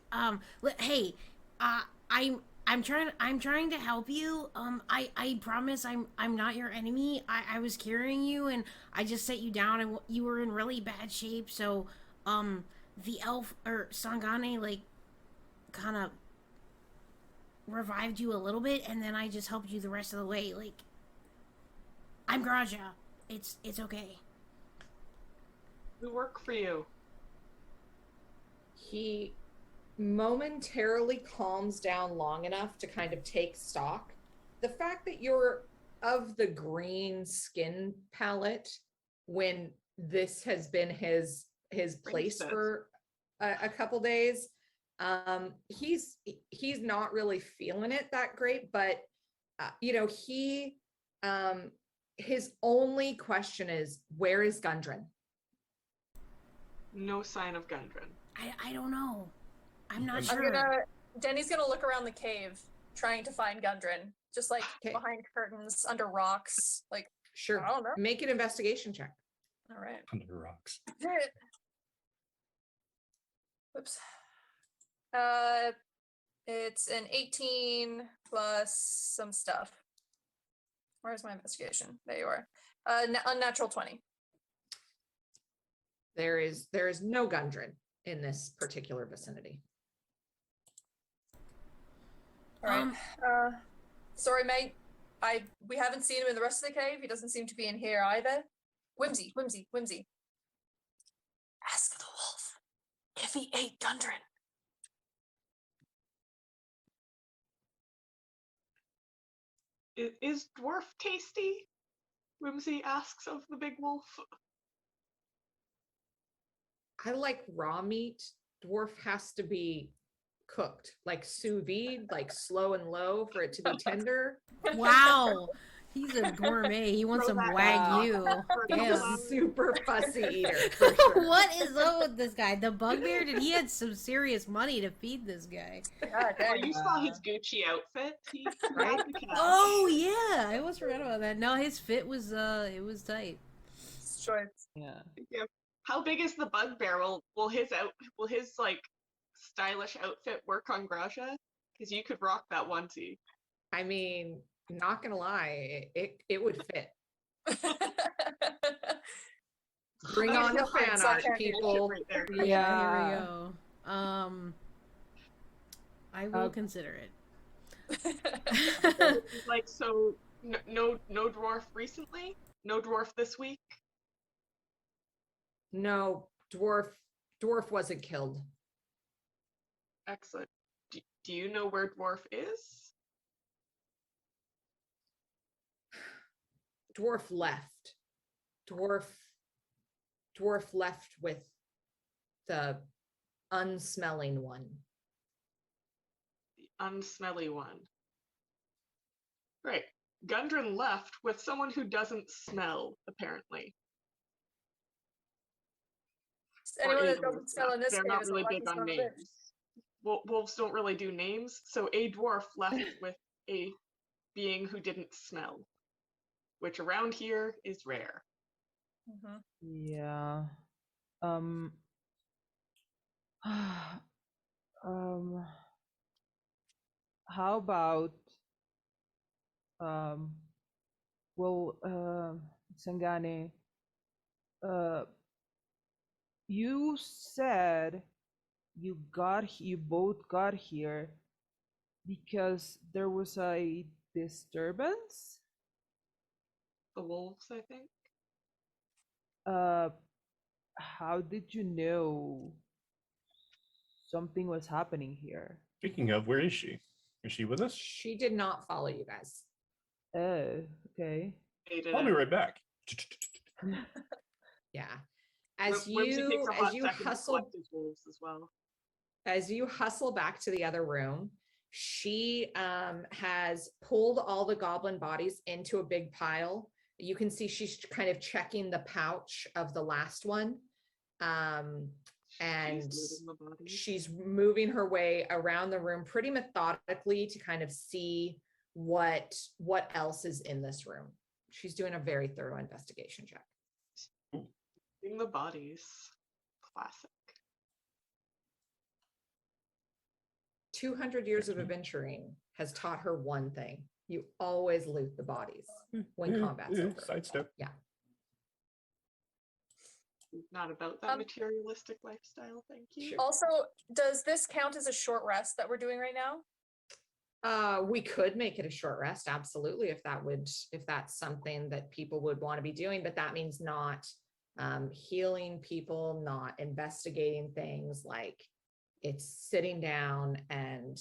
Hey, I'm trying to help you. I promise I'm not your enemy. I was carrying you and I just set you down and you were in really bad shape. So, the elf or Sangane like kind of revived you a little bit, and then I just helped you the rest of the way. Like, I'm Graja. It's okay. We work for you. He momentarily calms down long enough to kind of take stock. The fact that you're of the green skin palette when this has been his place for a couple days, he's not really feeling it that great, but you know, his only question is, where is Gundren? No sign of Gundren. I don't know. I'm not sure. Denny's gonna look around the cave, trying to find Gundren, just like behind curtains, under rocks, like. Sure. I don't know. Make an investigation check. All right. Under rocks. Oops. It's an 18 plus some stuff. Where's my investigation? There you are. Unnatural 20. There is no Gundren in this particular vicinity. All right. Sorry, mate. We haven't seen him in the rest of the cave. He doesn't seem to be in here either. Whimsy. Ask the wolf if he ate Gundren. Is dwarf tasty? Whimsy asks of the big wolf. I like raw meat. Dwarf has to be cooked, like sous vide, like slow and low for it to be tender. Wow. He's a gourmet. He wants some Wagyu. He's Damn. a super fussy eater, for sure. What is up with this guy? The bugbear? Did he had some serious money to feed this guy? Well, you saw his Gucci outfit. He Right? had the cash. Oh yeah, I almost forgot about that. No, his fit was it was tight. Sure. Yeah. Yeah. How big is the bugbear? Will his like stylish outfit work on Graja? Because you could rock that onesie. I mean, not gonna lie, it would fit. Bring on the fan art, people. Right there. Yeah, here we go. I will consider it. Like, so no dwarf recently? No dwarf this week? No, dwarf wasn't killed. Excellent. Do you know where dwarf is? Dwarf left. Dwarf left with the unsmelling one. The unsmelly one. Right. Gundren left with someone who doesn't smell, apparently. Anyone that doesn't smell in this They're cave not is really unlucky big on son of a names. bitch. Wolves don't really do names, so a dwarf left with a being who didn't smell, which around here is rare. Mhm. Yeah. How about Sangane, you said you both got here because there was a disturbance? The wolves, I think. How did you know something was happening here? Speaking of, where is she? Is she with us? She did not follow you guys. Okay. I'll be right back. Yeah. As Whimsy you takes a hot second to hustle collect his wolves as well. as you hustle back to the other room, she has pulled all the goblin bodies into a big pile. You can see she's kind of checking the pouch of the last one. and looting the bodies. she's moving her way around the room pretty methodically to kind of see what else is in this room. She's doing a very thorough investigation check. Looting the bodies. Classic. 200 years of adventuring has taught her one thing. You always loot the bodies when combat's over. Sidestep. Yeah. Not about that materialistic lifestyle, thank you. Sure. Also, does this count as a short rest that we're doing right now? We could make it a short rest, absolutely, if that's something that people would want to be doing, but that means not healing people, not investigating things. Like, it's sitting down and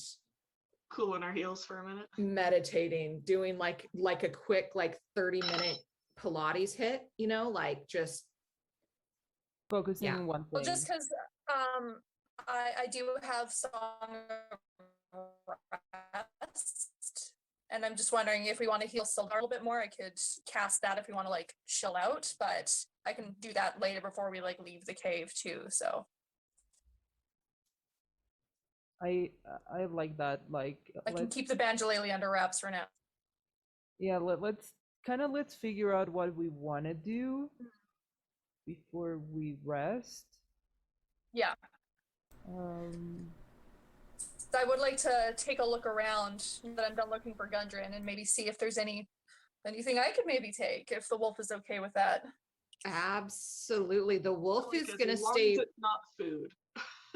Cooling our heels for a minute. meditating, doing like a quick 30-minute Pilates hit, like just Focusing Yeah. on one thing. Well, just because I do have Song of Rest, and I'm just wondering if we want to heal Sildar a little bit more, I could cast that if we want to like chill out, but I can do that later before we like leave the cave too. So I like that. Like, I can keep the Banjolele under wraps for now. yeah, let's figure out what we want to do before we rest. Yeah. So I would like to take a look around that I'm done looking for Gundren and maybe see if there's anything I could maybe take, if the wolf is okay with that. absolutely. The wolf Like, is as going to long stay. as it's not food.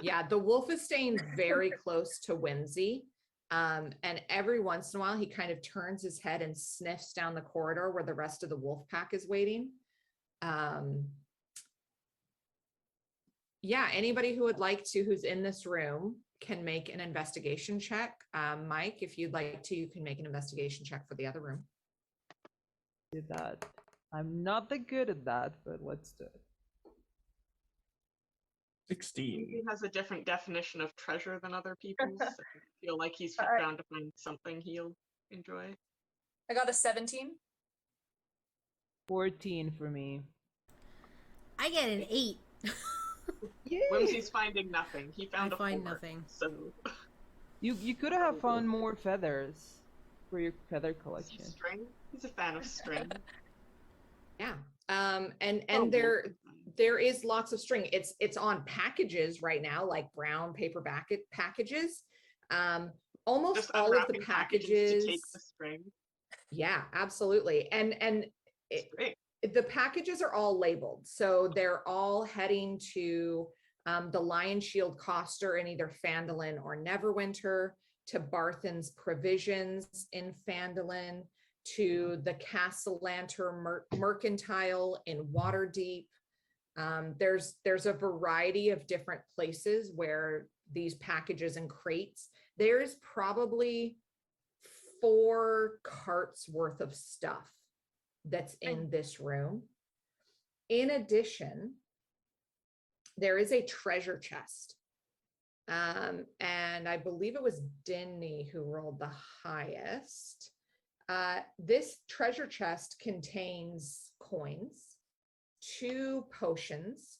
Yeah, the wolf is staying very close to Whimsy. And every once in a while, he kind of turns his head and sniffs down the corridor where the rest of the wolf pack is waiting. Yeah, anybody who would like to, who's in this room, can make an investigation check. Mike, if you'd like to, you can make an investigation check for the other room. Do that. I'm not that good at that, but let's do it. 16. He has a different definition of treasure than other people, so I feel like he's bound to find something he'll enjoy. I got a 17. 14 for me. I get an 8. Yay! Whimsy's finding nothing. He found I a find 4, nothing. So You could have found more feathers for your feather collection. string. He's a fan of string. Yeah. And Oh, there is lots of string. It's on packages right now, like brown paper packages. Almost just all of the unwrapping packages. to take the string. Yeah, absolutely. And Great. the packages are all labeled. So they're all heading to the Lion Shield Coster in either Phanalin or Neverwinter, to Barthen's Provisions in Phanalin, to the Castellanter Mercantile in Waterdeep. There's a variety of different places where these packages and crates, there's probably 4 carts worth of stuff that's in this room. In addition, there is a treasure chest. And I believe it was Denny who rolled the highest. This treasure chest contains coins, 2 potions,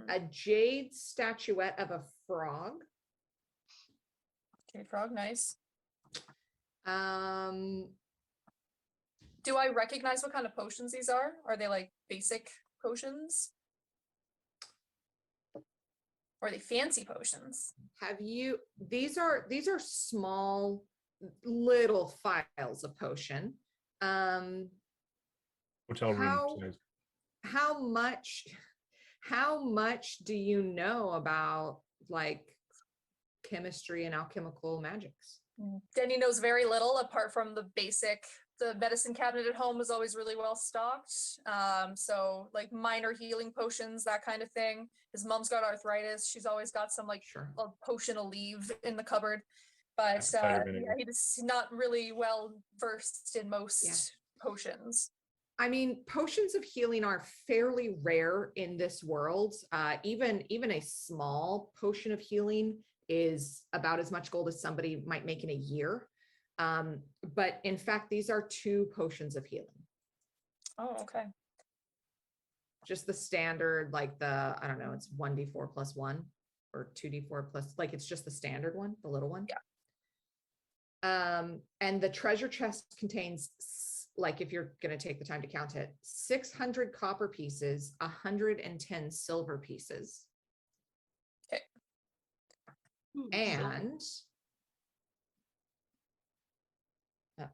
a jade statuette of a frog. Okay, frog, nice. Um, Do I recognize what kind of potions these are? Are they like basic potions? Or are they fancy potions? these are small little vials of potion. Hotel How- room size. How much do you know about like chemistry and alchemical magics? Denny knows very little apart from the medicine cabinet at home is always really well stocked. So like minor healing potions, that kind of thing. His mom's got arthritis. She's always got some like Sure. a potion of leave in the cupboard. But Cider vinegar. he's not really well versed in most potions. I mean, potions of healing are fairly rare in this world. Even a small potion of healing is about as much gold as somebody might make in a year. But in fact, these are 2 potions of healing. Oh, okay. just the standard, like the, I don't know, it's 1d4 plus 1 or 2d4 plus, like it's just the standard one, the little one. Yeah. And the treasure chest contains, like if you're going to take the time to count it, 600 copper pieces, 110 silver pieces. Okay. And I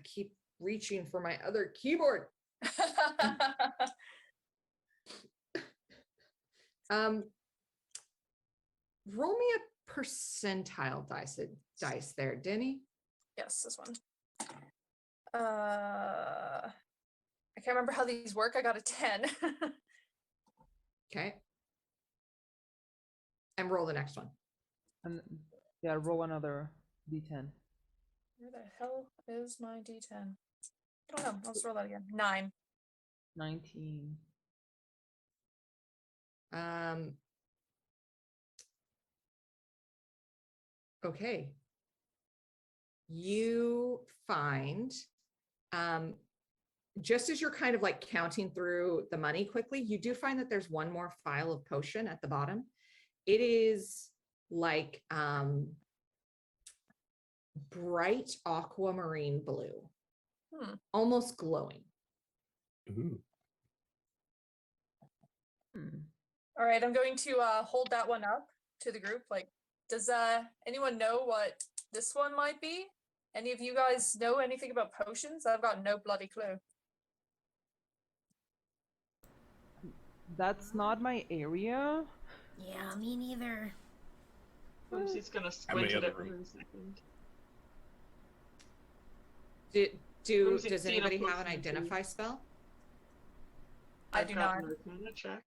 keep reaching for my other keyboard. Roll me a percentile dice there, Denny. Yes, this one. I can't remember how these work. I got a 10. Okay. And roll the next one. And yeah, roll another d10. Where the hell is my d10? I don't know. Let's roll that again. 9. 19. Okay. You find, just as you're kind of like counting through the money quickly, you do find that there's one more file of potion at the bottom. It is like bright aquamarine blue, almost glowing. Ooh. All right, I'm going to hold that one up to the group. Like, does anyone know what this one might be? Any of you guys know anything about potions? I've got no bloody clue. That's not my area. Yeah, me neither. She's gonna squint at it for a second. Does anybody have an identify spell? I do not. An Arcana check.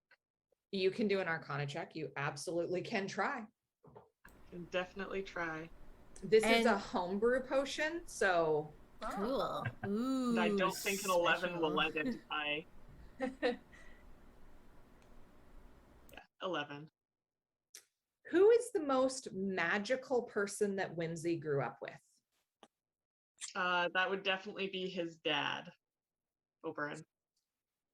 You can do an Arcana check. You absolutely can try. Can definitely try. This is a homebrew potion, so Cool. Ooh, I don't think an 11 will identify. Yeah, 11. who is the most magical person that Whimsy grew up with? That would definitely be his dad, Oberon.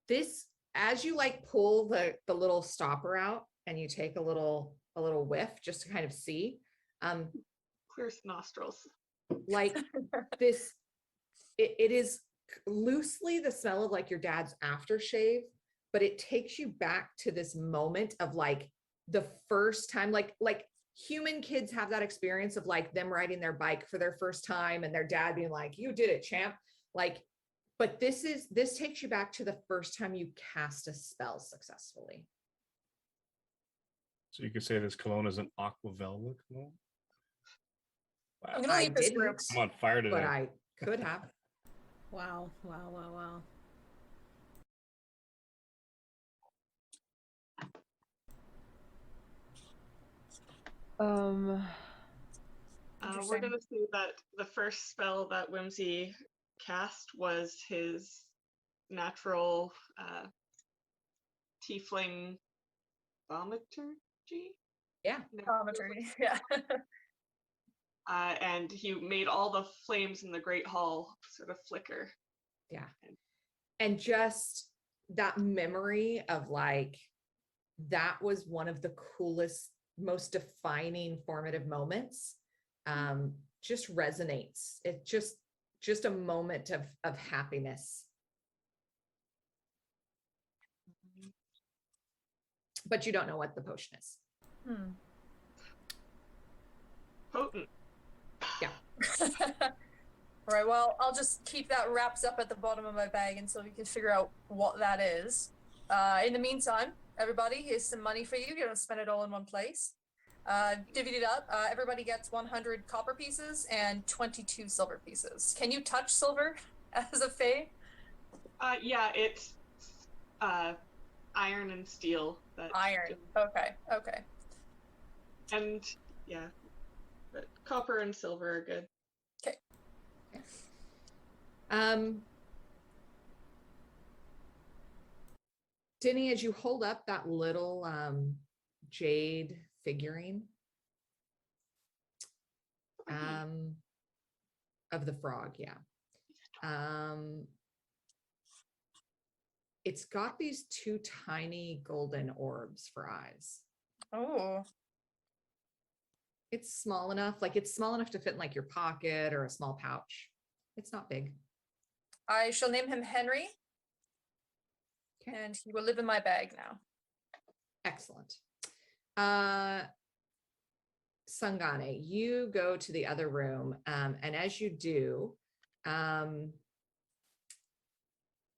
This, as you like pull the little stopper out and you take a little whiff just to kind of see, Clear nostrils. like this, it is loosely the smell of like your dad's aftershave, but it takes you back to this moment of like the first time, like human kids have that experience of like them riding their bike for their first time and their dad being like, you did it, champ. Like, but this takes you back to the first time you cast a spell successfully. So you could say this cologne is an aqua velvet cologne? Wow. I'm gonna leave this didn't, group. I'm on fire today. but I could have. Wow. We're gonna say that the first spell that Whimsy cast was his natural tiefling thaumaturgy. Yeah. Thaumaturgy, yeah. And he made all the flames in the Great Hall sort of flicker. Yeah. And just that memory of like, that was one of the coolest, most defining formative moments, just resonates. It just a moment of happiness. But you don't know what the potion is. Potent. Yeah. All right, well, I'll just keep that wrapped up at the bottom of my bag until we can figure out what that is. In the meantime, everybody, here's some money for you. You don't spend it all in one place. Divvied it up. Everybody gets 100 copper pieces and 22 silver pieces. Can you touch silver as a fae? Yeah, it's iron and steel. Iron. Okay. And yeah, but copper and silver are good. Okay. Denny, as you hold up that little jade figurine of the frog, yeah. It's got these two tiny golden orbs for eyes. Oh. It's small enough, like it's small enough to fit in like your pocket or a small pouch. It's not big. I shall name him Henry. Okay. And he will live in my bag now. Excellent. Sangane, you go to the other room, and as you do,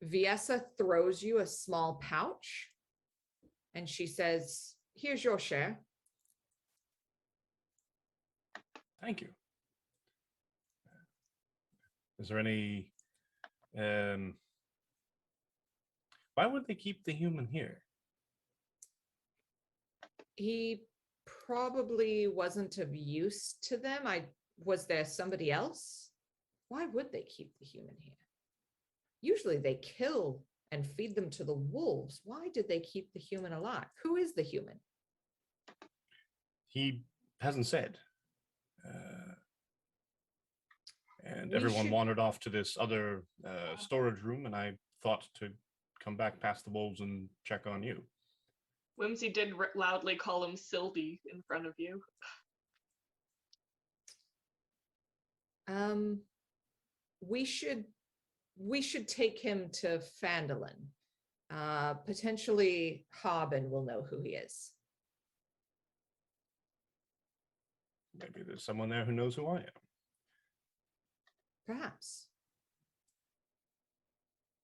Viesa throws you a small pouch, and she says, "Here's your share." Thank you. Is there any? Why would they keep the human here? He probably wasn't of use to them. Was there somebody else? Why would they keep the human here? Usually they kill and feed them to the wolves. Why did they keep the human alive? Who is the human? He hasn't said. And We everyone should- wandered off to this other storage room, and I thought to come back past the wolves and check on you. Whimsy did loudly call him Sylvie in front of you. We should take him to Phanalin. Potentially Haben will know who he is. Maybe there's someone there who knows who I am. Perhaps.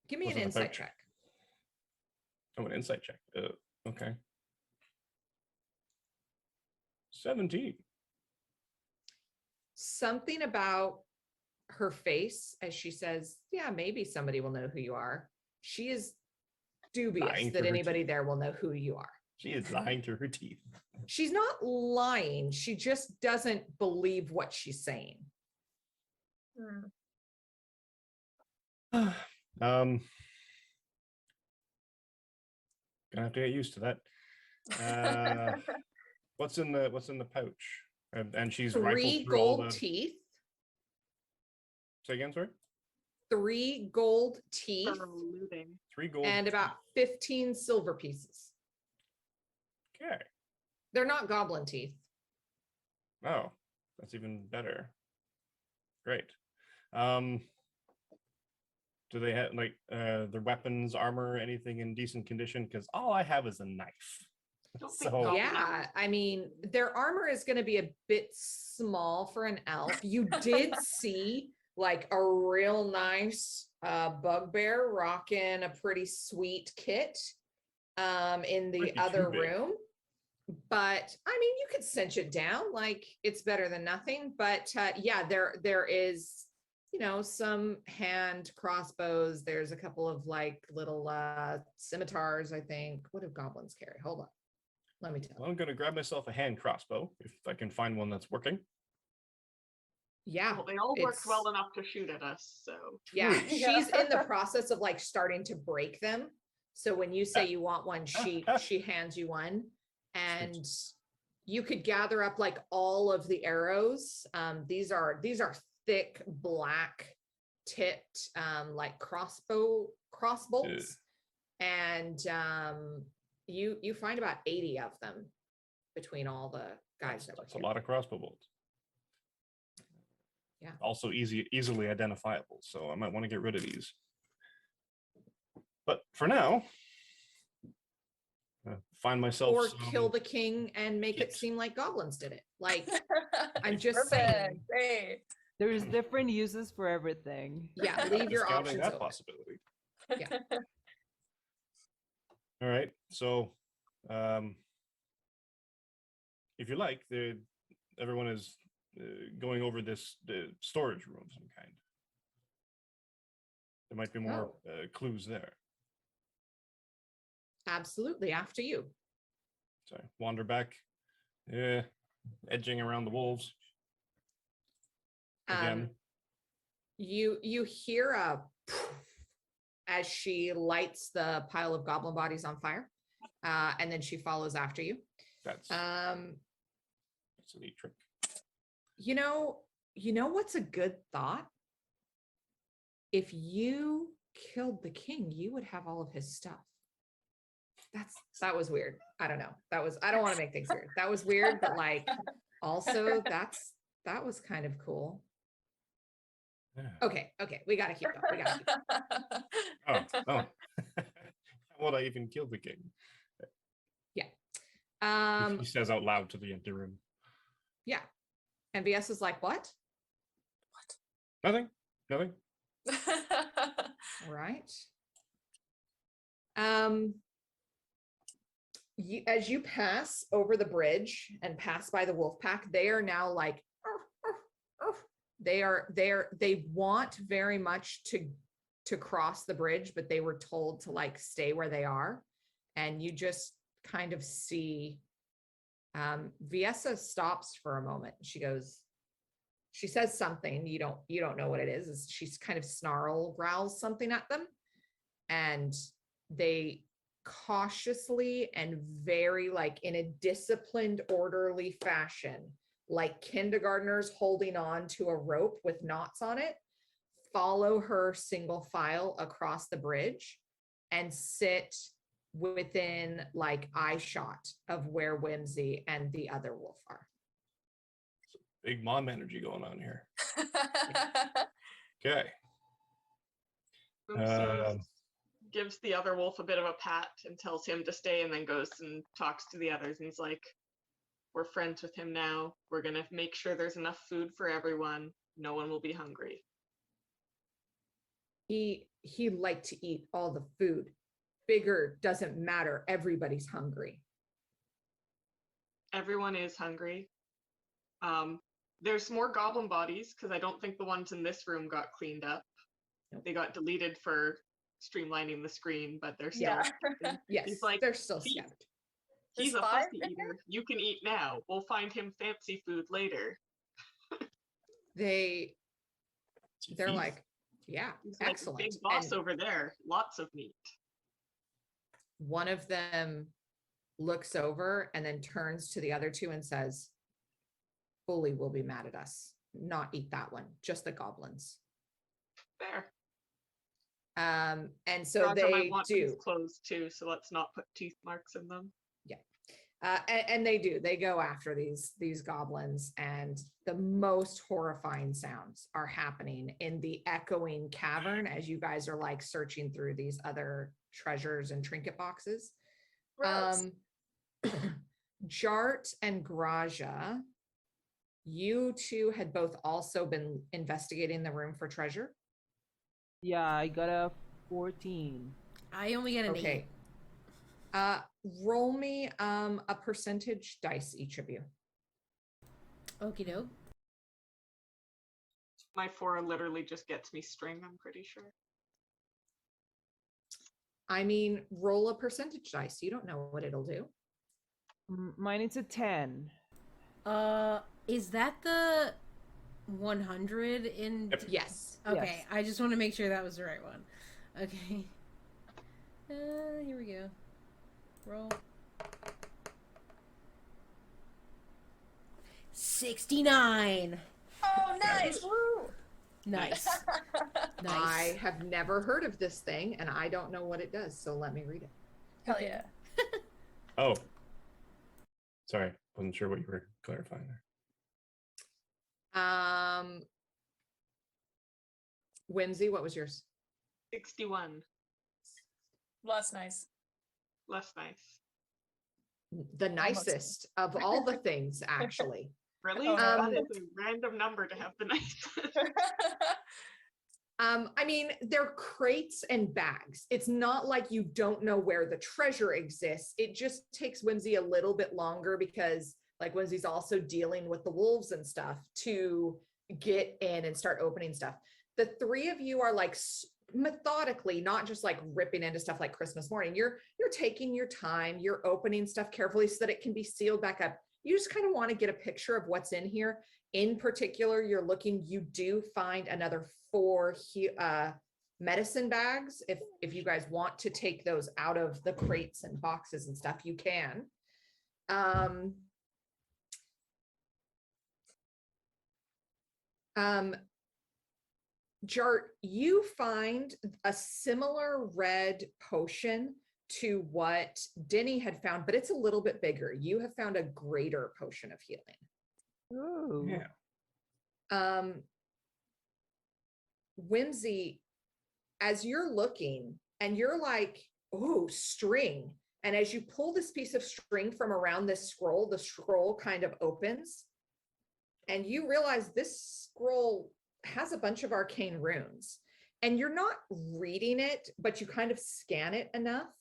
Give me What's an in the insight pouch? check. Oh, an insight check. Okay. 17. Something about her face as she says, "Yeah, maybe somebody will know who you are." She is dubious Lying that through her anybody teeth. there will know who you are. She is lying through her teeth. She's not lying. She just doesn't believe what she's saying. Hmm. Gonna have to get used to that. What's in the pouch? And she's rifled 3 through all gold the. teeth. Say again, sorry. 3 gold teeth. For looting. 3 gold. And about 15 silver pieces. Okay. They're not goblin teeth. Oh, that's even better. Great. Do they have like their weapons, armor, anything in decent condition? Because all I have is a knife. Don't think So- goblin Yeah, I mean, their armor is going to be a bit small for an elf. You did see like a real nice bugbear rocking a pretty sweet kit in the Might be other too big. room. But I mean, you could cinch it down, like it's better than nothing. But yeah, there is, some hand crossbows. There's a couple of like little scimitars, I think. What do goblins carry? Hold on. Let me tell you. Well, I'm gonna grab myself a hand crossbow if I can find one that's working. Yeah. Well, they all worked it's- well enough to shoot at us, so. Yeah, Yeah. she's in the process of like starting to break them. So when you say you want one, she hands you one, and you could gather up like all of the arrows. These are thick black tipped like crossbolts, and you find about 80 of them between all the guys that were That's a here. lot of crossbow bolts. Yeah. Also easily identifiable, so I might want to get rid of these. But for now, find myself Or some- kill the king and make it Yes. seem like goblins did it. Like, I'm just saying. Perfect. Great. There's different uses for everything. Yeah, not leave your discounting options that open. possibility. Yeah. All right. So, if you like, everyone is going over this storage room of some kind. There might be more clues there. Absolutely, after you. So I wander back, edging around the wolves again. You hear a as she lights the pile of goblin bodies on fire, and then she follows after you. That's a neat trick. You know what's a good thought? If you killed the king, you would have all of his stuff. That was weird. I don't know. I don't want to make things weird. That was weird, but like also that was kind of cool. Yeah. Okay, we gotta keep going. Oh. How would I even kill the king? Yeah. He says out loud to the empty room. Yeah. And VS is like, what? Nothing. Right. As you pass over the bridge and pass by the wolf pack, they are now like, they want very much to cross the bridge, but they were told to like stay where they are. And you just kind of see Viessa stops for a moment. She says something, you don't know what it is. She's kind of growls something at them, and they cautiously and very like in a disciplined, orderly fashion, like kindergartners holding on to a rope with knots on it, follow her single file across the bridge and sit within like eye shot of where Whimsy and the other wolf are. Big mom energy going on here. Okay. Gives the other wolf a bit of a pat and tells him to stay, and then goes and talks to the others, and he's like, we're friends with him now. We're gonna make sure there's enough food for everyone. No one will be hungry. He liked to eat all the food. Bigger doesn't matter. Everybody's hungry. Everyone is hungry. There's more goblin bodies because I don't think the ones in this room got cleaned up. Nope. They got deleted for streamlining the screen, but they're still yes, he's like, they're still skept. He's a fussy eater. You can eat now. We'll find him fancy food later. They're like, yeah, he's excellent. Like, big boss over there. Lots of meat. One of them looks over and then turns to the other two and says, Bully will be mad at us. Not eat that one, just the goblins. Fair. And so Roger they might want do these clothes too, so let's not put teeth marks in them. Yeah. And they do. They go after these goblins, and the most horrifying sounds are happening in the echoing cavern as you guys are like searching through these other treasures and trinket boxes. Jart and Graja, you two had both also been investigating the room for treasure. Yeah, I got a 14. I only get an 8. Roll me a percentage dice, each of you. Okie doke. My 4 literally just gets me string, I'm pretty sure. I mean, roll a percentage dice. You don't know what it'll do. Mine is a 10. Is that the 100 in? Yes. Okay, yes. I just want to make sure that was the right one. Okay. Here we go. Roll. 69. Oh, nice! Woo! Nice. Nice. I have never heard of this thing, and I don't know what it does, so let me read it. Hell yeah. Oh. Sorry, wasn't sure what you were clarifying there. Whimsy, what was yours? 61. Less nice. Less nice. The nicest of all the things, actually. Really? That is a random number to have the nicest. I mean, they're crates and bags. It's not like you don't know where the treasure exists. It just takes Whimsy a little bit longer because like Whimsy's also dealing with the wolves and stuff to get in and start opening stuff. The three of you are like methodically, not just like ripping into stuff like Christmas morning. You're taking your time, you're opening stuff carefully so that it can be sealed back up. You just kind of want to get a picture of what's in here. In particular, you do find another 4 medicine bags. If you guys want to take those out of the crates and boxes and stuff, you can. Jart, you find a similar red potion to what Denny had found, but it's a little bit bigger. You have found a greater potion of healing. Ooh. Yeah. Whimsy, as you're looking and you're like, oh, string. And as you pull this piece of string from around this scroll, the scroll kind of opens. And you realize this scroll has a bunch of arcane runes. And you're not reading it, but you kind of scan it enough.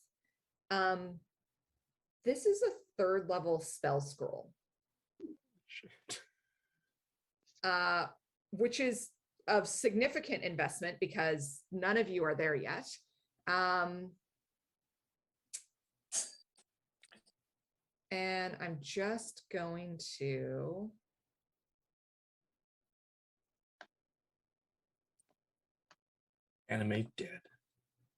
This is a 3rd level spell scroll. Shit. Which is of significant investment because none of you are there yet. And I'm just going to Animate dead.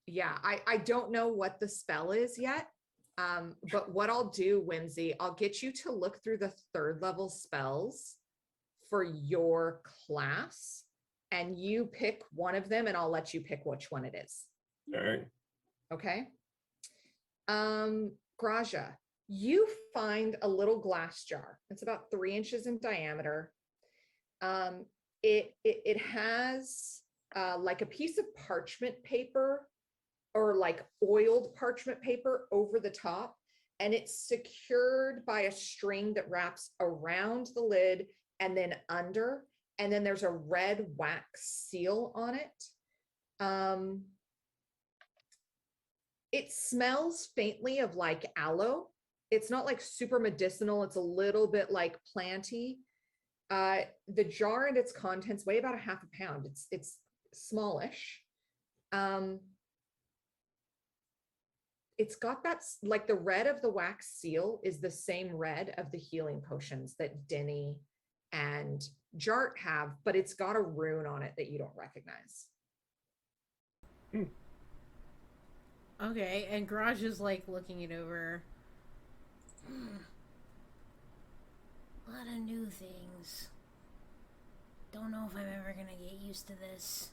yeah, I don't know what the spell is yet. But what I'll do, Whimsy, I'll get you to look through the 3rd level spells for your class, and you pick one of them, and I'll let you pick which one it is. All right. Okay. Graja, you find a little glass jar. It's about 3 inches in diameter. It has like a piece of parchment paper or like oiled parchment paper over the top, and it's secured by a string that wraps around the lid and then under, and then there's a red wax seal on it. It smells faintly of like aloe. It's not like super medicinal. It's a little bit like planty. The jar and its contents weigh about a half a pound. It's smallish. It's got that, like the red of the wax seal is the same red of the healing potions that Denny and Jart have, but it's got a rune on it that you don't recognize. Okay, and Garage is like looking it over. A lot of new things. Don't know if I'm ever gonna get used to this.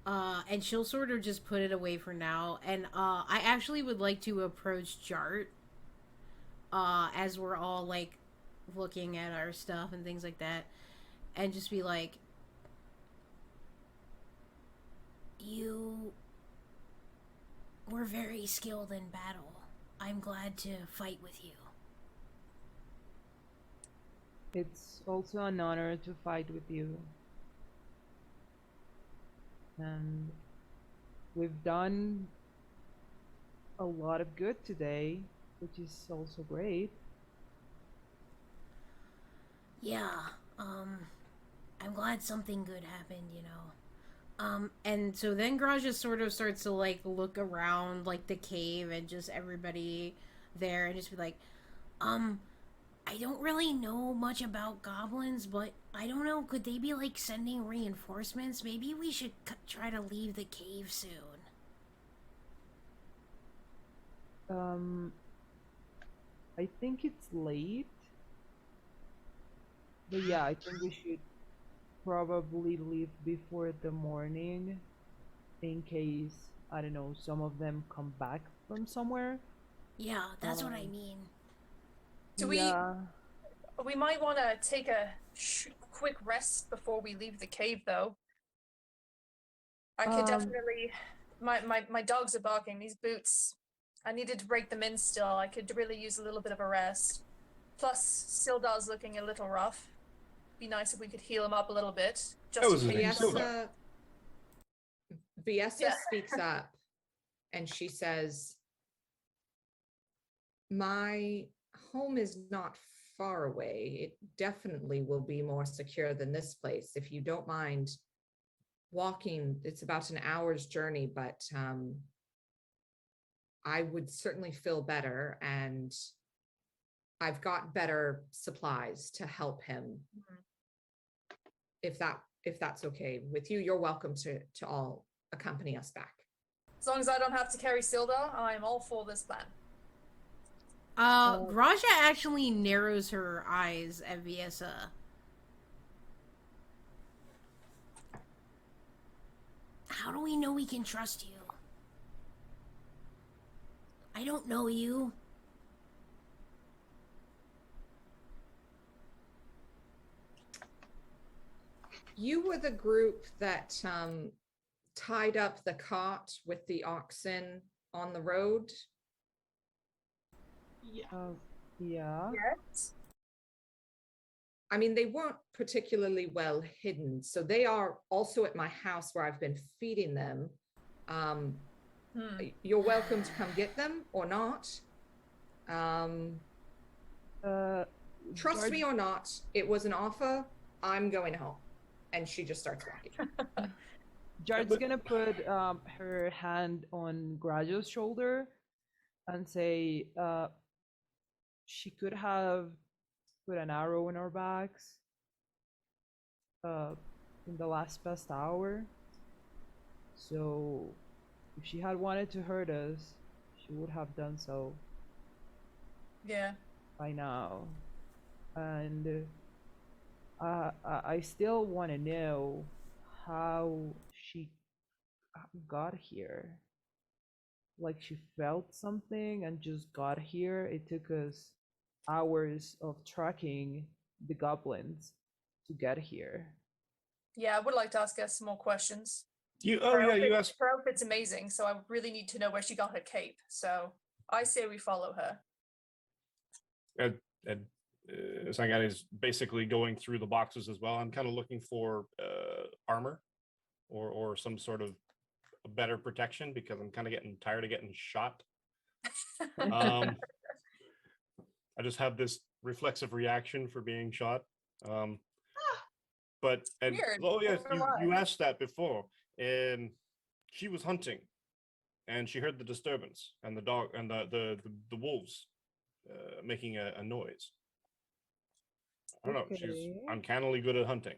And she'll sort of just put it away for now. And I actually would like to approach Jart as we're all like looking at our stuff and things like that, and just be like, you were very skilled in battle. I'm glad to fight with you. It's also an honor to fight with you. And we've done a lot of good today, which is also great. Yeah, I'm glad something good happened, you know. And so then Garage just sort of starts to like look around like the cave and just everybody there and just be like, I don't really know much about goblins, but I don't know, could they be like sending reinforcements? Maybe we should try to leave the cave soon. I think it's late. But yeah, I think we should probably leave before the morning in case, I don't know, some of them come back from somewhere. Yeah, that's what I mean. Do we might want to take a quick rest before we leave the cave, though. I could definitely. My dogs are barking. These boots, I needed to break them in still. I could really use a little bit of a rest. Plus, Sildar's looking a little rough. Be nice if we could heal him up a little bit. Just in case. Viessa speaks up and she says, my home is not far away. It definitely will be more secure than this place. If you don't mind walking, it's about an hour's journey, but I would certainly feel better, and I've got better supplies to help him. If that's okay with you, you're welcome to all accompany us back. As long as I don't have to carry Sildar, I'm all for this plan. Graja actually narrows her eyes at Viessa. How do we know we can trust you? I don't know you. You were the group that tied up the cart with the oxen on the road. Yeah. Yeah. Yes. I mean, they weren't particularly well hidden, so they are also at my house where I've been feeding them. You're welcome to come get them or not. Trust me or not, it was an offer. I'm going home. And she just starts walking. Jared's gonna put her hand on Grajo's shoulder and say, she could have put an arrow in our backs in the last past hour. So if she had wanted to hurt us, she would have done so. Yeah. By now. And I still want to know how she got here. Like she felt something and just got here. It took us hours of tracking the goblins to get here. Yeah, I would like to ask us some more questions. You asked. Her outfit's amazing, so I really need to know where she got her cape. So I say we follow her. Sangan is basically going through the boxes as well. I'm kind of looking for armor or some sort of better protection because I'm kind of getting tired of getting shot. I just have this reflexive reaction for being shot. But Weird. oh yes, you asked that before, and she was hunting, and she heard the disturbance and the dog and the wolves making a noise. I don't know. She's uncannily good at hunting.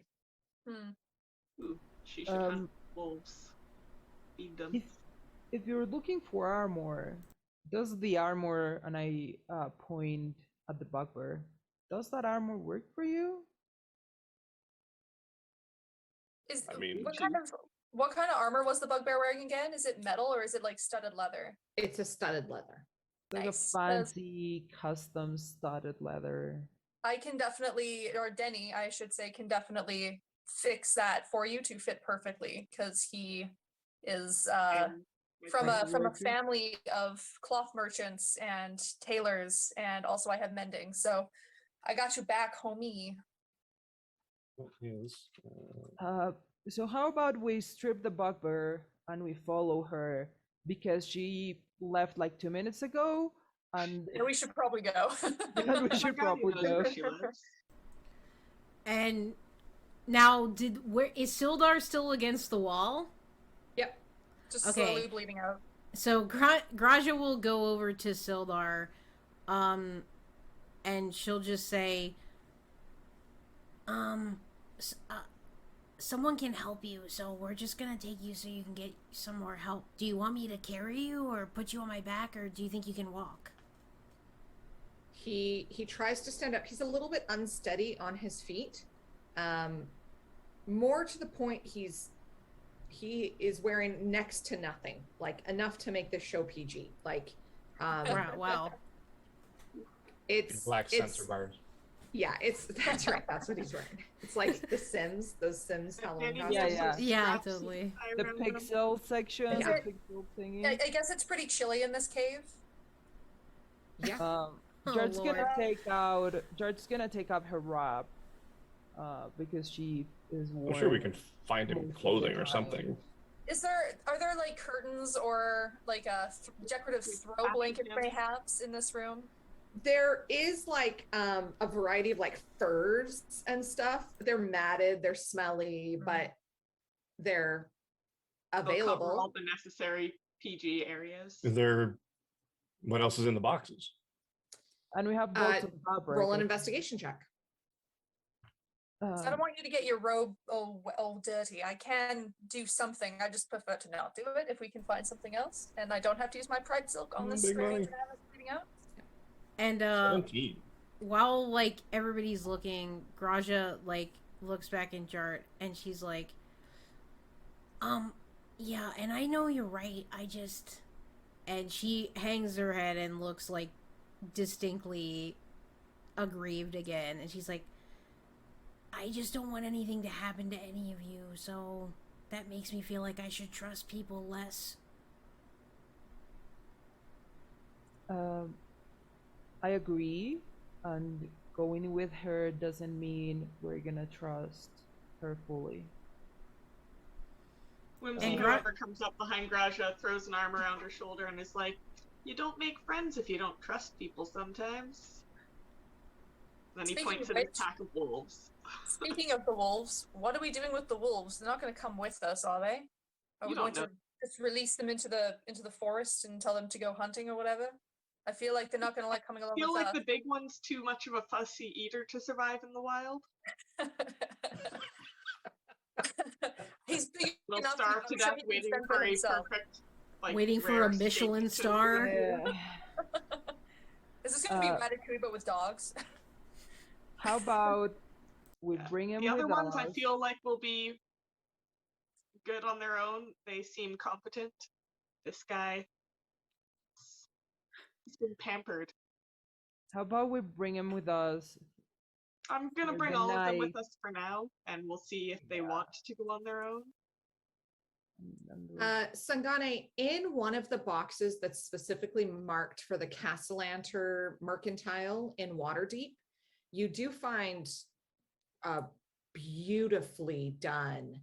Ooh, she should hunt wolves. Feed them. If you're looking for armor, does the armor, and I point at the bugbear, does that armor work for you? What kind of armor was the bugbear wearing again? Is it metal or is it like studded leather? It's a studded leather. Like Nice. a fancy custom studded leather. I can definitely, or Denny, I should say, can definitely fix that for you to fit perfectly because he is from a family of cloth merchants and tailors, and also I have mending. So I got you back, homie. Yes. So how about we strip the bugbear and we follow her because she left like 2 minutes ago, and we should probably go. And we should probably go. And now, is Sildar still against the wall? Yep. Just slowly bleeding out. So Graja will go over to Sildar, and she'll just say, someone can help you, so we're just gonna take you so you can get some more help. Do you want me to carry you or put you on my back, or do you think you can walk? He tries to stand up. He's a little bit unsteady on his feet. More to the point, he is wearing next to nothing, like enough to make this show PG. Like, wow. It's black sensor bars. Yeah, that's right. That's what he's wearing. It's like the Sims, those Sims Halloween Yeah, yeah, totally. The pixel section, the pixel thingy. I guess it's pretty chilly in this cave. Yeah. Jared's gonna take out her wrap, because she is wearing. I'm sure we can find him clothing or something. Are there like curtains or like a decorative throw blanket perhaps in this room? There is like a variety of like furs and stuff. They're matted, they're smelly, but they're available. Cover all the necessary PG areas. What else is in the boxes? And we have bolts of fabric. Roll an investigation check. So I don't want you to get your robe all dirty. I can do something. I just prefer to not do it if we can find something else. And I don't have to use my pride silk on this strange bleeding out. And 17. While like everybody's looking, Graja like looks back in Jart and she's like, Yeah, and I know you're right. And she hangs her head and looks like distinctly aggrieved again. And she's like, I just don't want anything to happen to any of you, so that makes me feel like I should trust people less. Um, I agree, and going with her doesn't mean we're gonna trust her fully. Whimsy, And whoever comes up behind Graja, throws an arm around her shoulder and is like, "You don't make friends if you don't trust people sometimes." Then he points at his pack of wolves. Speaking of the wolves, what are we doing with the wolves? They're not going to come with us, are they? Are we going to just release them into the forest and tell them to go hunting or whatever? I feel like they're not going to like coming along with us. I feel like the big one's too much of a fussy eater to survive in the wild. He's big They'll enough starve to death waiting for a perfect, like, waiting for a Michelin star. Yeah. Is this going to be Ratatouille but with dogs? How about we bring him the other with ones? us. I feel like will be good on their own. They seem competent. This guy, he's been pampered. How about we bring him with us? I'm gonna bring all of them with us for now, and we'll see if they want to go on their own. Sangane, in one of the boxes that's specifically marked for the Castellanter Mercantile in Waterdeep, you do find a beautifully done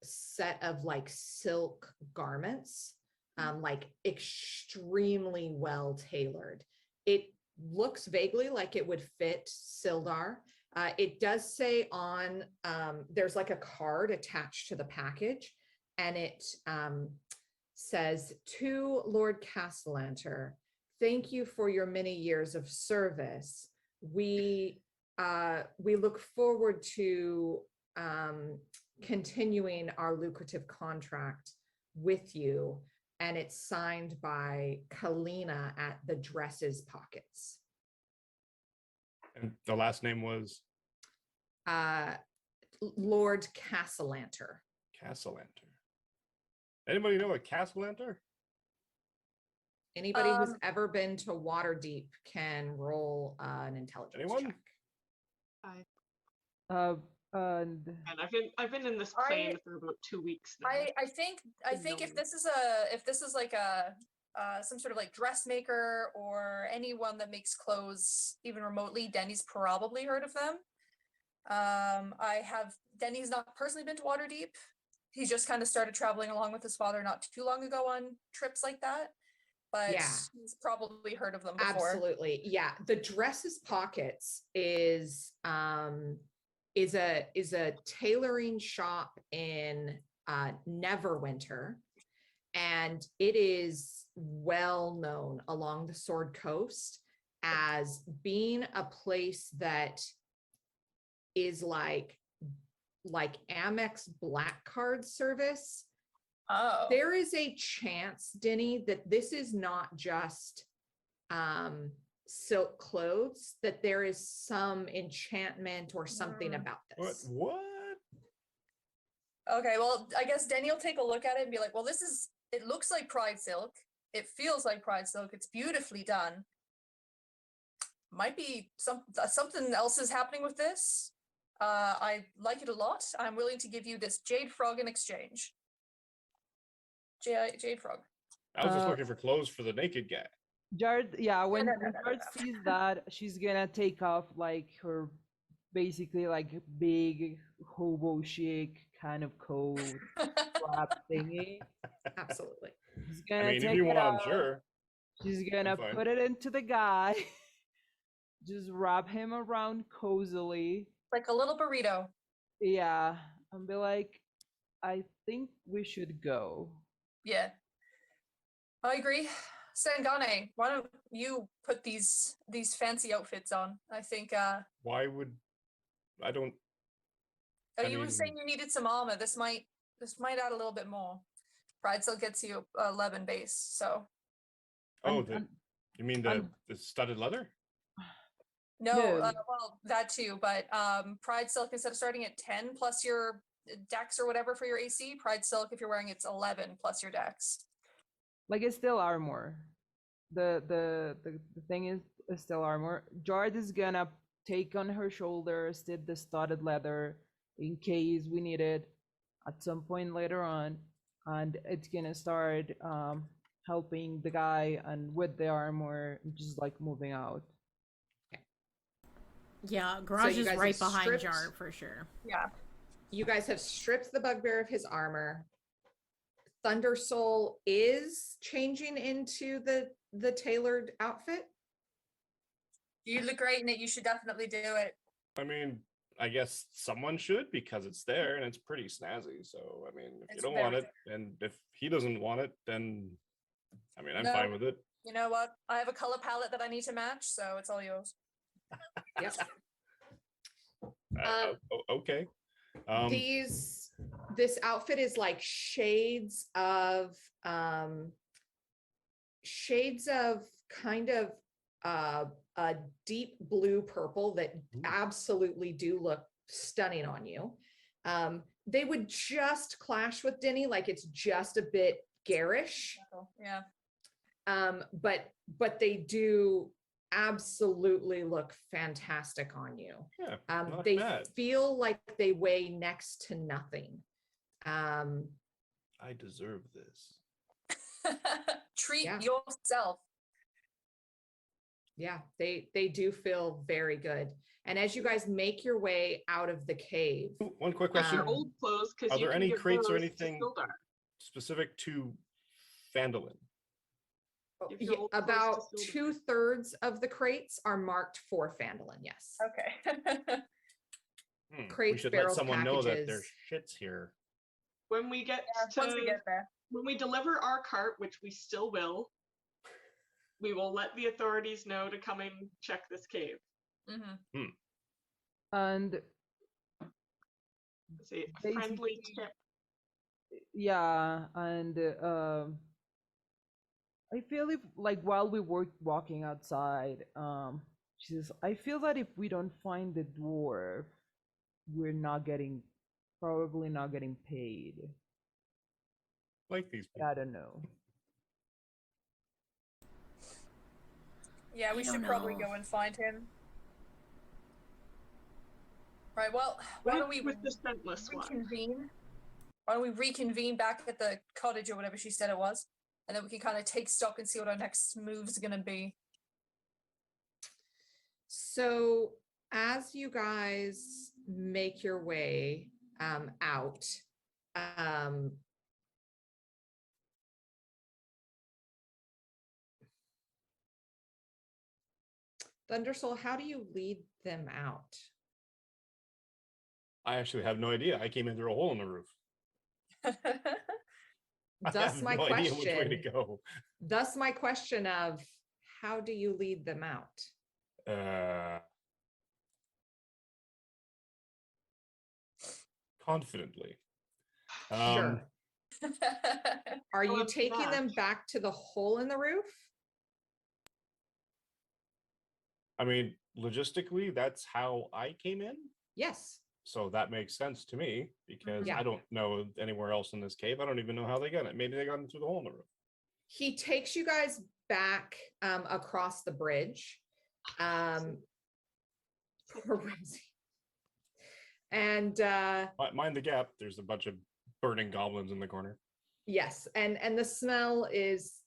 set of like silk garments, like extremely well tailored. It looks vaguely like it would fit Sildar. It does say on, there's like a card attached to the package, and it says, "To Lord Castellanter, thank you for your many years of service. We look forward to continuing our lucrative contract with you." And it's signed by Kalina at the Dresses Pockets. And the last name was? Lord Castellanter. Castellanter. Anybody know a Castellanter? Anybody who's ever been to Waterdeep can roll an intelligence check. And I've been in this plane for about 2 weeks now. I think if this is like a some sort of like dressmaker or anyone that makes clothes even remotely, Denny's probably heard of them. Denny's not personally been to Waterdeep. He just kind of started traveling along with his father not too long ago on trips like that. But he's probably heard of them before. Absolutely. Yeah. The Dresses Pockets is a tailoring shop in Neverwinter, and it is well known along the Sword Coast as being a place that is like Amex Black Card service. Oh. There is a chance, Denny, that this is not just silk clothes, that there is some enchantment or something about this. What? Okay, well, I guess Denny will take a look at it and be like, well, it looks like Pride Silk. It feels like Pride Silk. It's beautifully done. Might be something else is happening with this. I like it a lot. I'm willing to give you this Jade Frog in exchange. Jade Frog. I was just looking for clothes for the naked guy. Jared, yeah, when Jared sees that, she's gonna take off like her basically like big hobo chic kind of coat wrap thingy. Absolutely. She's gonna if you want, sure. She's gonna put it into the guy, just wrap him around cozily. Like a little burrito. Yeah, and be like, I think we should go. Yeah, I agree. Sangane, why don't you put these fancy outfits on? I think. Why would I don't? Oh, you were saying you needed some armor. This might add a little bit more. Pride still gets you 11 base, so. Oh, you mean the studded leather? No, well, that too, but Pride Silk, instead of starting at 10 plus your dex or whatever for your AC. Pride Silk, if you're wearing it's 11 plus your dex. Like it's still armor. The thing is it's still armor. Jard is gonna take on her shoulders the studded leather in case we need it at some point later on, and it's gonna start helping the guy and with the armor, just like moving out. Yeah, Garage you is guys right have behind stripped- Jar for sure. Yeah. You guys have stripped the bugbear of his armor. Thunder Soul is changing into the tailored outfit. You look great in it. You should definitely do it. I mean, I guess someone should because it's there and it's pretty snazzy. So, I mean, if you It's don't want very it, and if he doesn't want it, then I mean, I'm No. fine with it. You know what? I have a color palette that I need to match, so it's all yours. Yep. Okay. This outfit is like shades of kind of a deep blue purple that Ooh. absolutely do look stunning on you. They would just clash with Denny, like it's just a bit garish. Yeah. But they do absolutely look fantastic on you. Yeah, not They bad. feel like they weigh next to nothing. I deserve this. Treat Yeah. yourself. Yeah, they do feel very good. And as you guys make your way out of the cave, Ooh, one quick question: Um, Old clothes, because Are you there can any give crates or those to anything Sildar. specific to Phanalin? If you're old close to about Sildar. 2/3 of the crates are marked for Phanalin. Yes. Okay. We Crates, should let barrels, someone know that there's packages. shit's here. When we get Once we get there. when we deliver our cart, which we still will, we will let the authorities know to come and check this cave. Mm-hmm. And It's a Basically- friendly tip. yeah, and I feel if like while we were walking outside, she says, I feel that if we don't find the dwarf, we're probably not getting paid. Like these But I people. don't know. Yeah, we I should don't probably know. go and find him. Right, well, why don't we With the scentless one? reconvene? Why don't we reconvene back at the cottage or whatever she said it was? And then we can kind of take stock and see what our next move's gonna be. So as you guys make your way out, Thundersoul, how do you lead them out? I actually have no idea. I came in through a hole in the roof. I Thus have my no idea which way to question. go. Thus my question of how do you lead them out? Confidently. Sure. Are you Well, taking yeah. them back to the hole in the roof? I mean, logistically, that's how I came in. Yes. So that makes sense to me because Yeah. I don't know anywhere else in this cave. I don't even know how they got it. Maybe they got into the hole in the roof. He takes you guys back across the bridge. Poor Rosie. And Mind the gap. There's a bunch of burning goblins in the corner. yes, and the smell is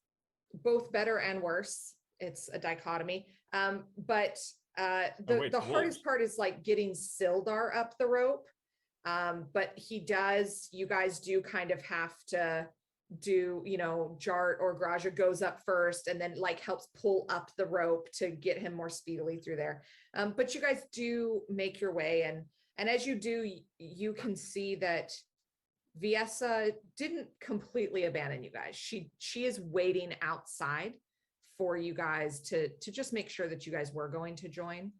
both better and worse. It's a dichotomy. But wait, the wolves. hardest part is like getting Sildar up the rope. But you guys do kind of have to do, Jart or Graja goes up first and then like helps pull up the rope to get him more speedily through there. But you guys do make your way, and as you do, you can see that Viessa didn't completely abandon you guys. She is waiting outside for you guys to just make sure that you guys were going to join.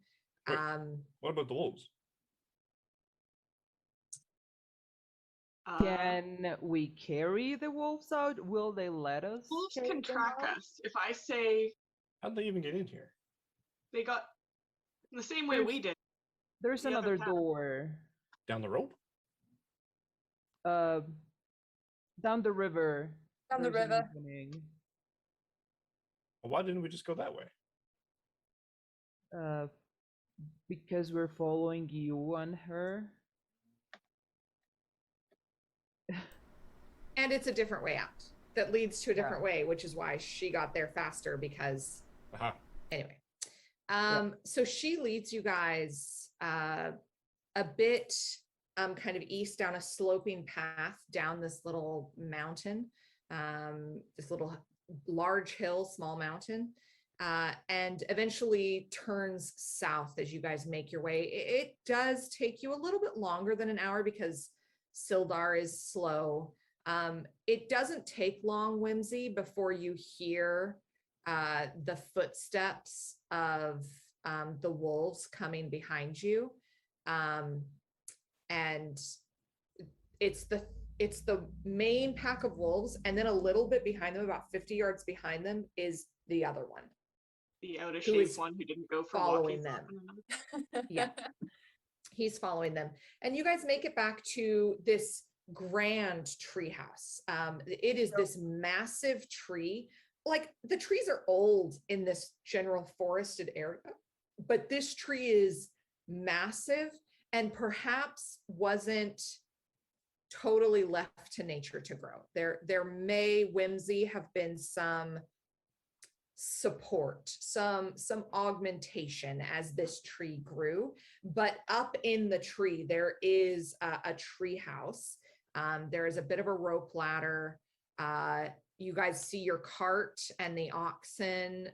Wait. What about the wolves? Can we carry the wolves out? Will they let us? Wolves carry can them track out? us. If I say How'd they even get in here? they got the same way we did. There's the other another path. door. Down the rope? uh, down the river. Down the There's an river. opening. Why didn't we just go that way? Uh, because we're following you and her. And it's a different way out that leads to a different Yeah. way, which is why she got there faster because Uh-huh. anyway. So she leads you guys a bit kind of east down a sloping path down this little mountain, this little large hill, small mountain, and eventually turns south as you guys make your way. It does take you a little bit longer than an hour because Sildar is slow. It doesn't take long, Whimsy, before you hear the footsteps of the wolves coming behind you. And it's the main pack of wolves, and then a little bit behind them, about 50 yards behind them, is the other one. The out of Who shape is one who didn't go for following walkies. them. Yeah. He's following them. And you guys make it back to this grand treehouse. It is this massive tree. Like, the trees are old in this general forested area, but this tree is massive and perhaps wasn't totally left to nature to grow. There may, Whimsy, have been some support, some augmentation as this tree grew, but up in the tree there is a tree house. There is a bit of a rope ladder. You guys see your cart and the oxen.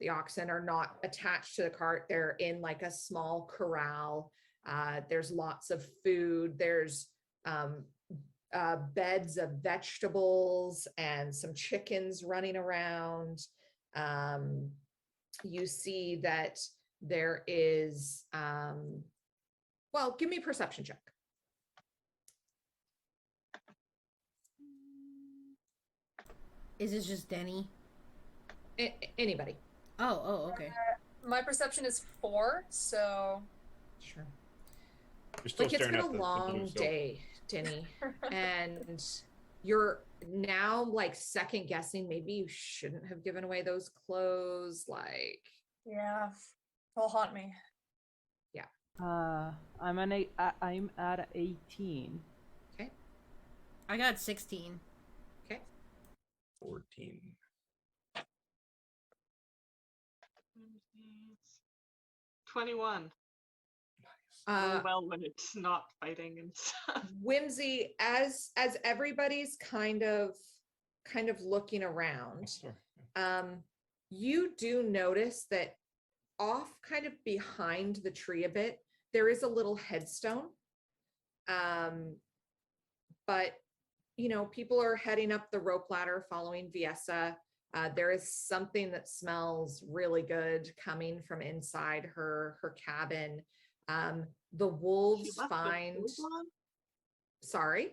The oxen are not attached to the cart. They're in like a small corral. There's lots of food. There's beds of vegetables and some chickens running around. You see that there is, well, give me a perception check. Is this just Denny? Anybody. Oh, okay. My perception is 4, so Sure. You're still Like, it's staring been a at the blue long still. day, Denny, and you're now like second guessing, maybe you shouldn't have given away those clothes. Like, yeah, it'll haunt me. I'm at 18. okay, I got 16. okay. 14. 21. Really well when it's not fighting and stuff. Whimsy, as everybody's kind of looking around, you do notice that off kind of behind the tree a bit, there is a little headstone. But you know, people are heading up the rope ladder following Viessa. There is something that smells really good coming from inside her cabin. The wolves find. Sorry?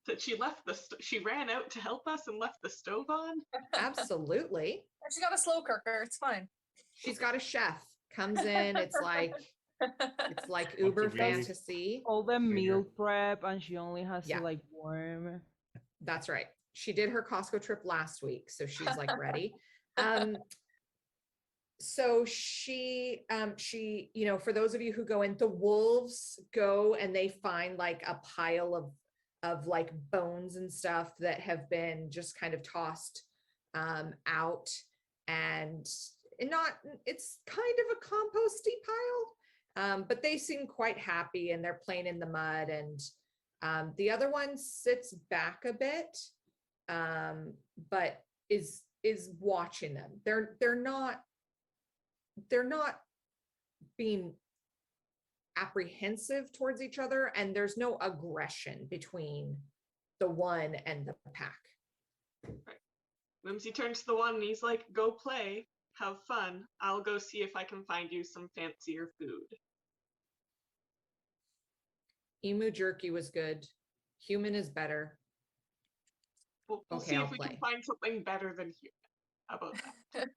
That she left she ran out to help us and left the stove on? Absolutely. She got a slow cooker, it's fine. She's got a chef. Comes in, it's like uber fantasy. All the meal prep, and she only has Yeah. to like warm. That's right. She did her Costco trip last week, so she's like ready. So she, you know, for those of you who go in, the wolves go and they find like a pile of like bones and stuff that have been just kind of tossed out, and it's kind of a composty pile, but they seem quite happy and they're playing in the mud. And the other one sits back a bit, but is watching them. They're not being apprehensive towards each other, and there's no aggression between the one and the pack. Right. Whimsy turns to the one and he's like, go play, have fun. I'll go see if I can find you some fancier food. Emu jerky was good. Human is better. We'll Okay, see I'll if we play. can find something better than human. How about that?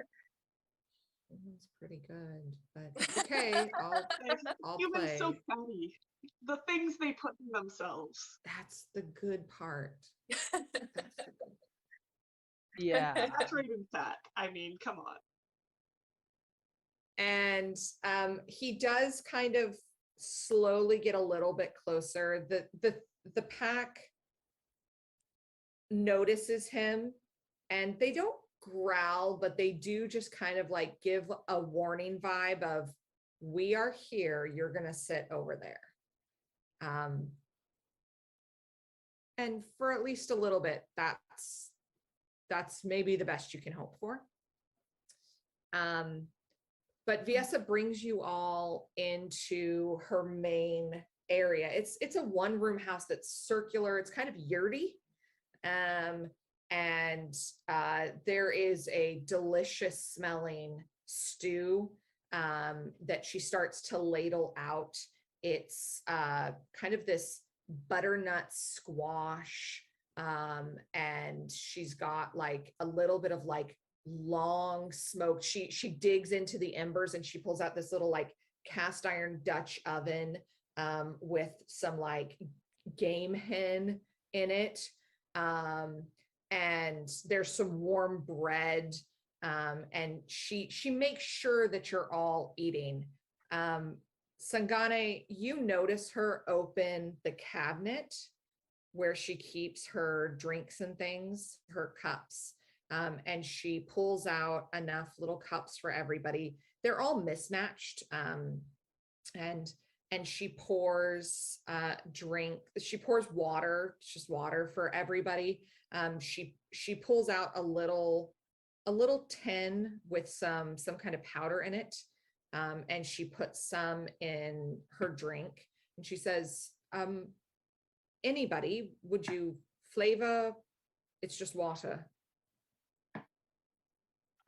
That's pretty good, but okay, I'll Humans play. so petty. The things they put in themselves. That's the good part. That's the good. Yeah. Saturated fat. I mean, come on. And he does kind of slowly get a little bit closer. The pack notices him, and they don't growl, but they do just kind of like give a warning vibe of, we are here, you're gonna sit over there. And for at least a little bit, that's maybe the best you can hope for. But Viesa brings you all into her main area. It's a one-room house that's circular. It's kind of yurty. And there is a delicious smelling stew that she starts to ladle out. It's kind of this butternut squash, and she's got like a little bit of like long smoke. She digs into the embers and she pulls out this little like cast iron Dutch oven with some like game hen in it. And there's some warm bread, and she makes sure that you're all eating. Sangane, you notice her open the cabinet where she keeps her drinks and things, her cups, and she pulls out enough little cups for everybody. They're all mismatched, and she pours she pours water, just water for everybody. She pulls out a little tin with some kind of powder in it, and she puts some in her drink, and she says, anybody, would you flavor? It's just water.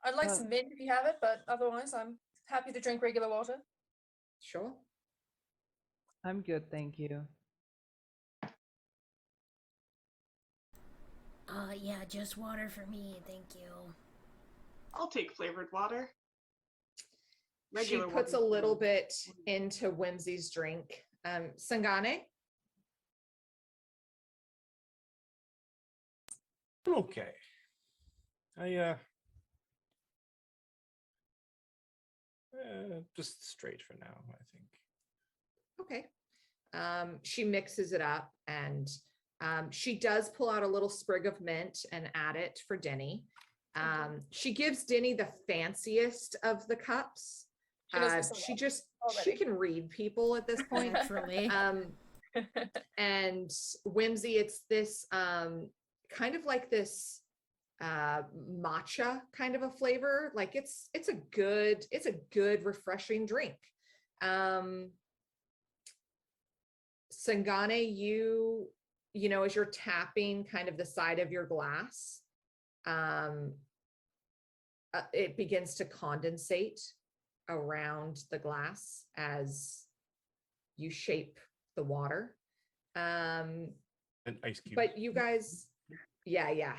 I'd like some mint if you have it, but otherwise I'm happy to drink regular water. Sure. I'm good, thank you. Yeah, just water for me, thank you. I'll take flavored water. She puts a little bit into Whimsy's drink. Sangane? Okay. Just straight for now, I think. Okay. She mixes it up, and she does pull out a little sprig of mint and add it for Denny. She gives Denny the fanciest of the cups. She can read people at this point. Naturally. And Whimsy, it's this kind of like this matcha kind of a flavor. Like it's a good refreshing drink. Sangane, you know, as you're tapping kind of the side of your glass, it begins to condensate around the glass as you shape the water. An ice cube. But you guys, yeah.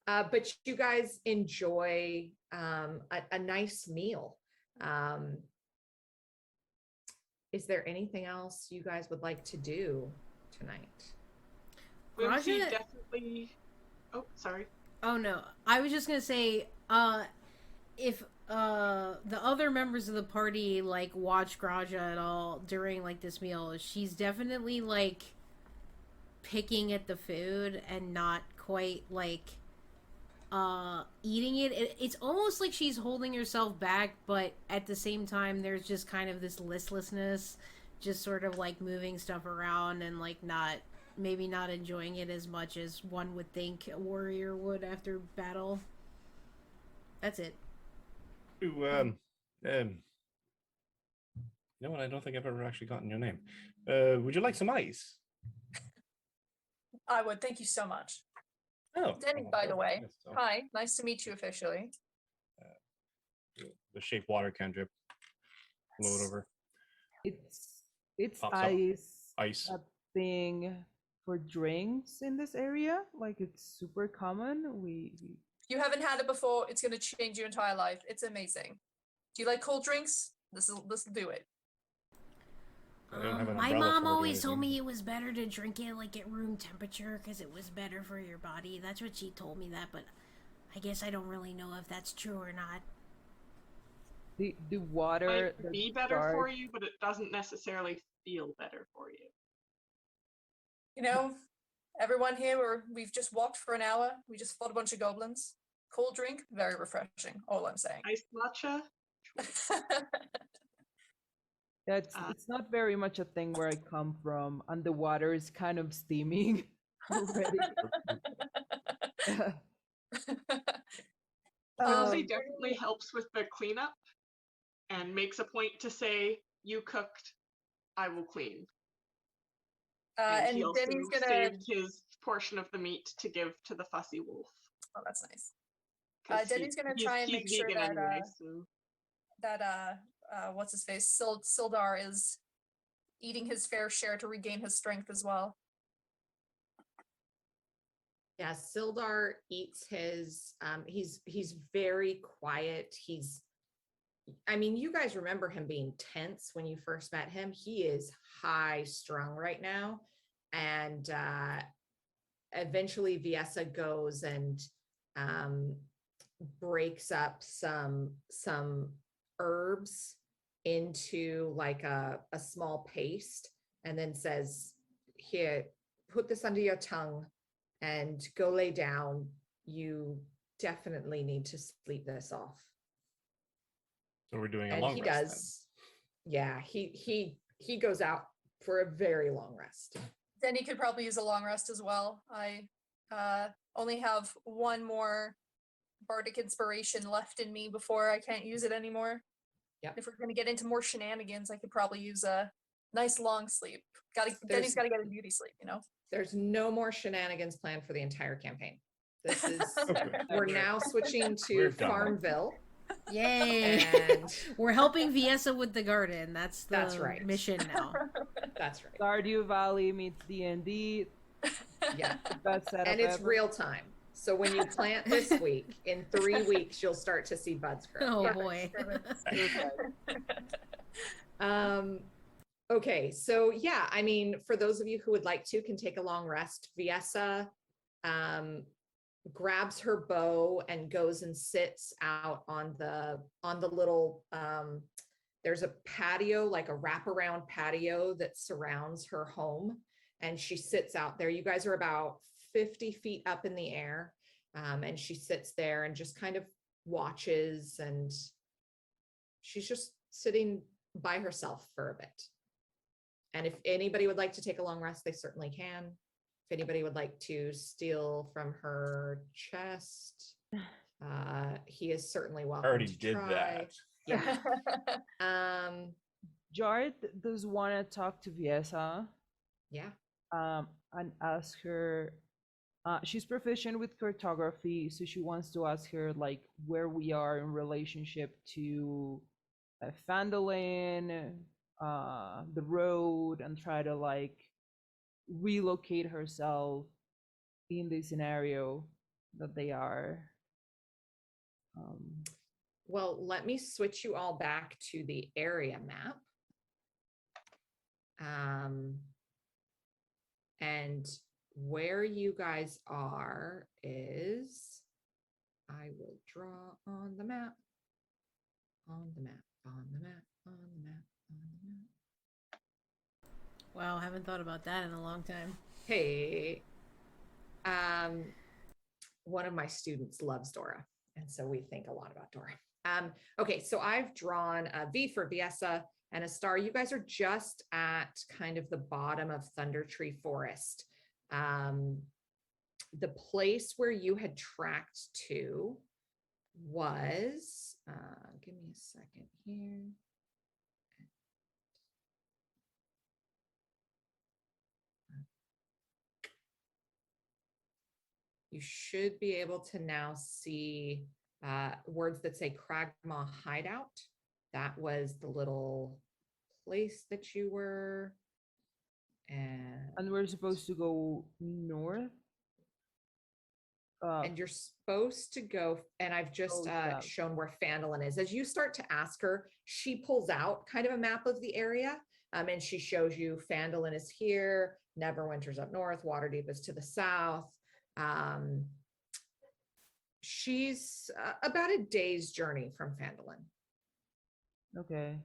But you guys enjoy a nice meal. Is there anything else you guys would like to do tonight? Whimsy definitely. Oh, sorry. Oh no, I was just gonna say, if the other members of the party like watch Graja at all during like this meal, she's definitely like picking at the food and not quite like eating it. It's almost like she's holding herself back, but at the same time there's just kind of this listlessness, just sort of like moving stuff around and like maybe not enjoying it as much as one would think a warrior would after battle. That's it. Ooh, you know what? I don't think I've ever actually gotten your name. Would you like some ice? I would, thank you so much. Oh, Denny, by the way. Yes, so, Hi, nice to meet you officially. the shape water cantrip. Blow it over. It's Pops up. Ice. a thing for drinks in this area. Like it's super common. If you haven't had it before, it's going to change your entire life. It's amazing. Do you like cold drinks? This'll do it. I don't have an My umbrella mom for her to always told anything. me it was better to drink it like at room temperature because it was better for your body. That's what she told me that, but I guess I don't really know if that's true or not. The water Might be better for you, but it doesn't necessarily feel better for you. You know, everyone here, we've just walked for an hour. We just fought a bunch of goblins. Cold drink, very refreshing. All I'm saying. Iced matcha. It's not very much a thing where I come from, and the water is kind of steaming already. Lindsay definitely helps with the cleanup and makes a point to say, "You cooked, I will clean." And he also Denny's gonna saved his portion of the meat to give to the fussy wolf. Oh, that's nice. 'Cause Denny's gonna try and he's make sure vegan that anyway, so. what's his face, Sildar is eating his fair share to regain his strength as well. Yeah, Sildar eats his he's very quiet. I mean, you guys remember him being tense when you first met him. He is high strung right now. And eventually Viesa goes and breaks up some herbs into like a small paste and then says, "Here, put this under your tongue and go lay down. You definitely need to sleep this off." So we're doing a And long he rest does. Yeah, he goes out for a very long rest. Denny could probably use a long rest as well. I only have one more bardic inspiration left in me before I can't use it anymore. Yep. If we're gonna get into more shenanigans, I could probably use a nice long sleep. Denny's gotta get a beauty sleep, you know? There's no more shenanigans planned for the entire campaign. This is Okay. we're now switching We're to done. Farmville. Yay! And We're helping Viesa with the garden. That's right. mission now. That's right. Stardew Valley meets D&D. Yeah. Best setup And it's ever. real time. So when you plant this week, in 3 weeks, you'll start to see buds grow. Oh Yeah. boy. Okay, so yeah, I mean, for those of you who would like to, can take a long rest. Viesa grabs her bow and goes and sits out on the little there's a patio, like a wraparound patio that surrounds her home, and she sits out there. You guys are about 50 feet up in the air, and she sits there and just kind of watches, and she's just sitting by herself for a bit. And if anybody would like to take a long rest, they certainly can. If anybody would like to steal from her chest, he is certainly welcome. I already to did try. that. Yeah. Jared does want to talk to Viesa. Yeah. And ask her. She's proficient with cartography, so she wants to ask her like where we are in relationship to Phanalin, the road, and try to like relocate herself in the scenario that they are. Well, let me switch you all back to the area map. And where you guys are is, I will draw on the map, on the map, on the map, on the map, on the map. Wow, haven't thought about that in a long time. Hey, one of my students loves Dora, and so we think a lot about Dora. Okay, so I've drawn a V for Viesa and a star. You guys are just at kind of the bottom of Thunder Tree Forest. The place where you had tracked to was, give me a second here. You should be able to now see words that say Kragmaw Hideout. That was the little place that you were. And we're supposed to go north? And you're supposed to go, and I've just shown where Phanalin is. As you start to ask her, she pulls out kind of a map of the area, and she shows you Phanalin is here, Neverwinter's up north, Waterdeep is to the south. She's about a day's journey from Phanalin. Okay.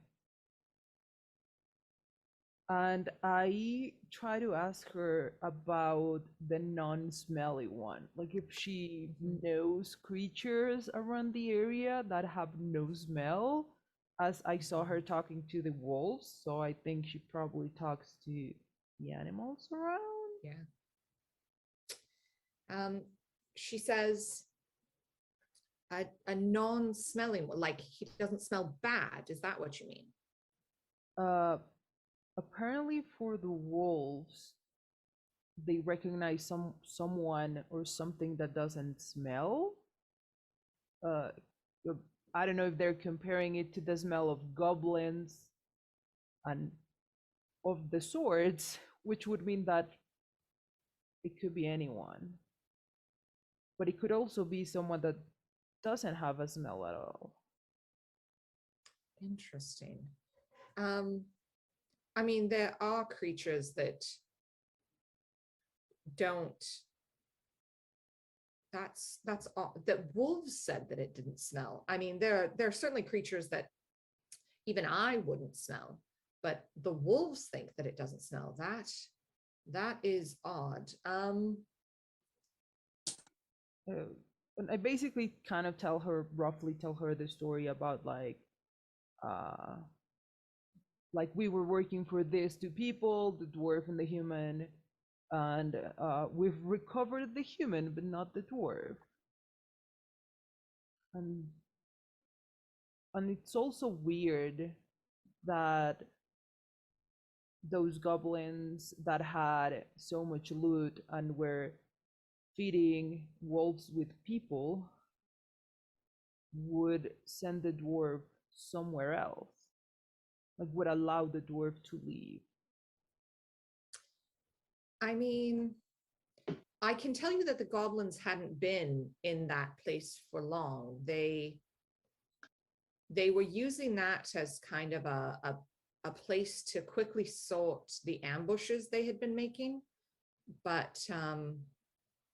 And I try to ask her about the non-smelly one. Like if she knows creatures around the area that have no smell, as I saw her talking to the wolves, so I think she probably talks to the animals around. Yeah. She says a non-smelling one, like he doesn't smell bad. Is that what you mean? Apparently for the wolves, they recognize someone or something that doesn't smell. I don't know if they're comparing it to the smell of goblins and of the swords, which would mean that it could be anyone. But it could also be someone that doesn't have a smell at all. Interesting. I mean, there are creatures that don't. That's all that wolves said that it didn't smell. I mean, there are certainly creatures that even I wouldn't smell, but the wolves think that it doesn't smell. That is odd. And I basically kind of roughly tell her the story about like we were working for these two people, the dwarf and the human, and we've recovered the human but not the dwarf. And it's also weird that those goblins that had so much loot and were feeding wolves with people would send the dwarf somewhere else, like would allow the dwarf to leave. I mean, I can tell you that the goblins hadn't been in that place for long. They were using that as kind of a place to quickly sort the ambushes they had been making, but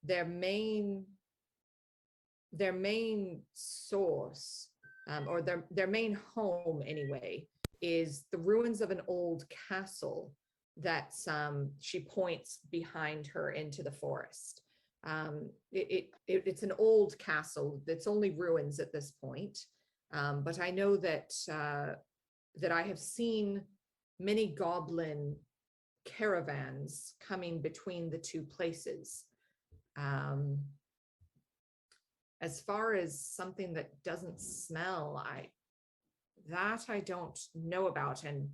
their main source, or their main home anyway, is the ruins of an old castle that she points behind her into the forest. It's an old castle that's only ruins at this point, but I know that I have seen many goblin caravans coming between the two places. As far as something that doesn't smell, I don't know about. And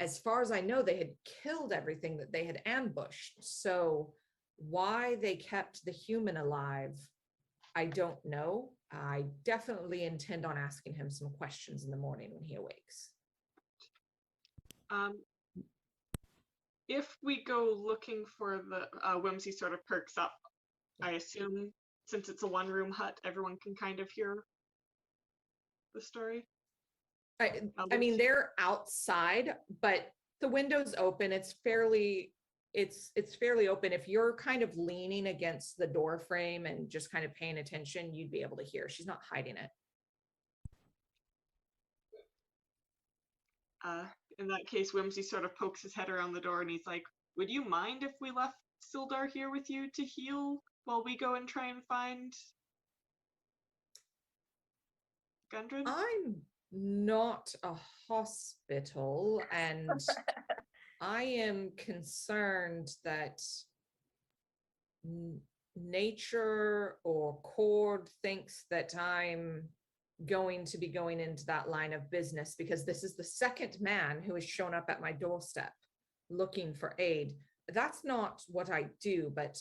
as far as I know, they had killed everything that they had ambushed. So why they kept the human alive, I don't know. I definitely intend on asking him some questions in the morning when he awakes. If we go looking for the Whimsy sort of perks up, I assume since it's a one-room hut, everyone can kind of hear the story. I mean, they're outside, but the window's open. It's fairly open. If you're kind of leaning against the door frame and just kind of paying attention, you'd be able to hear. She's not hiding it. In that case, Whimsy sort of pokes his head around the door and he's like, would you mind if we left Sildar here with you to heal while we go and try and find Gundren? I'm not a hospital, and I am concerned that nature or Cord thinks that I'm going to be going into that line of business, because this is the second man who has shown up at my doorstep looking for aid. That's not what I do, but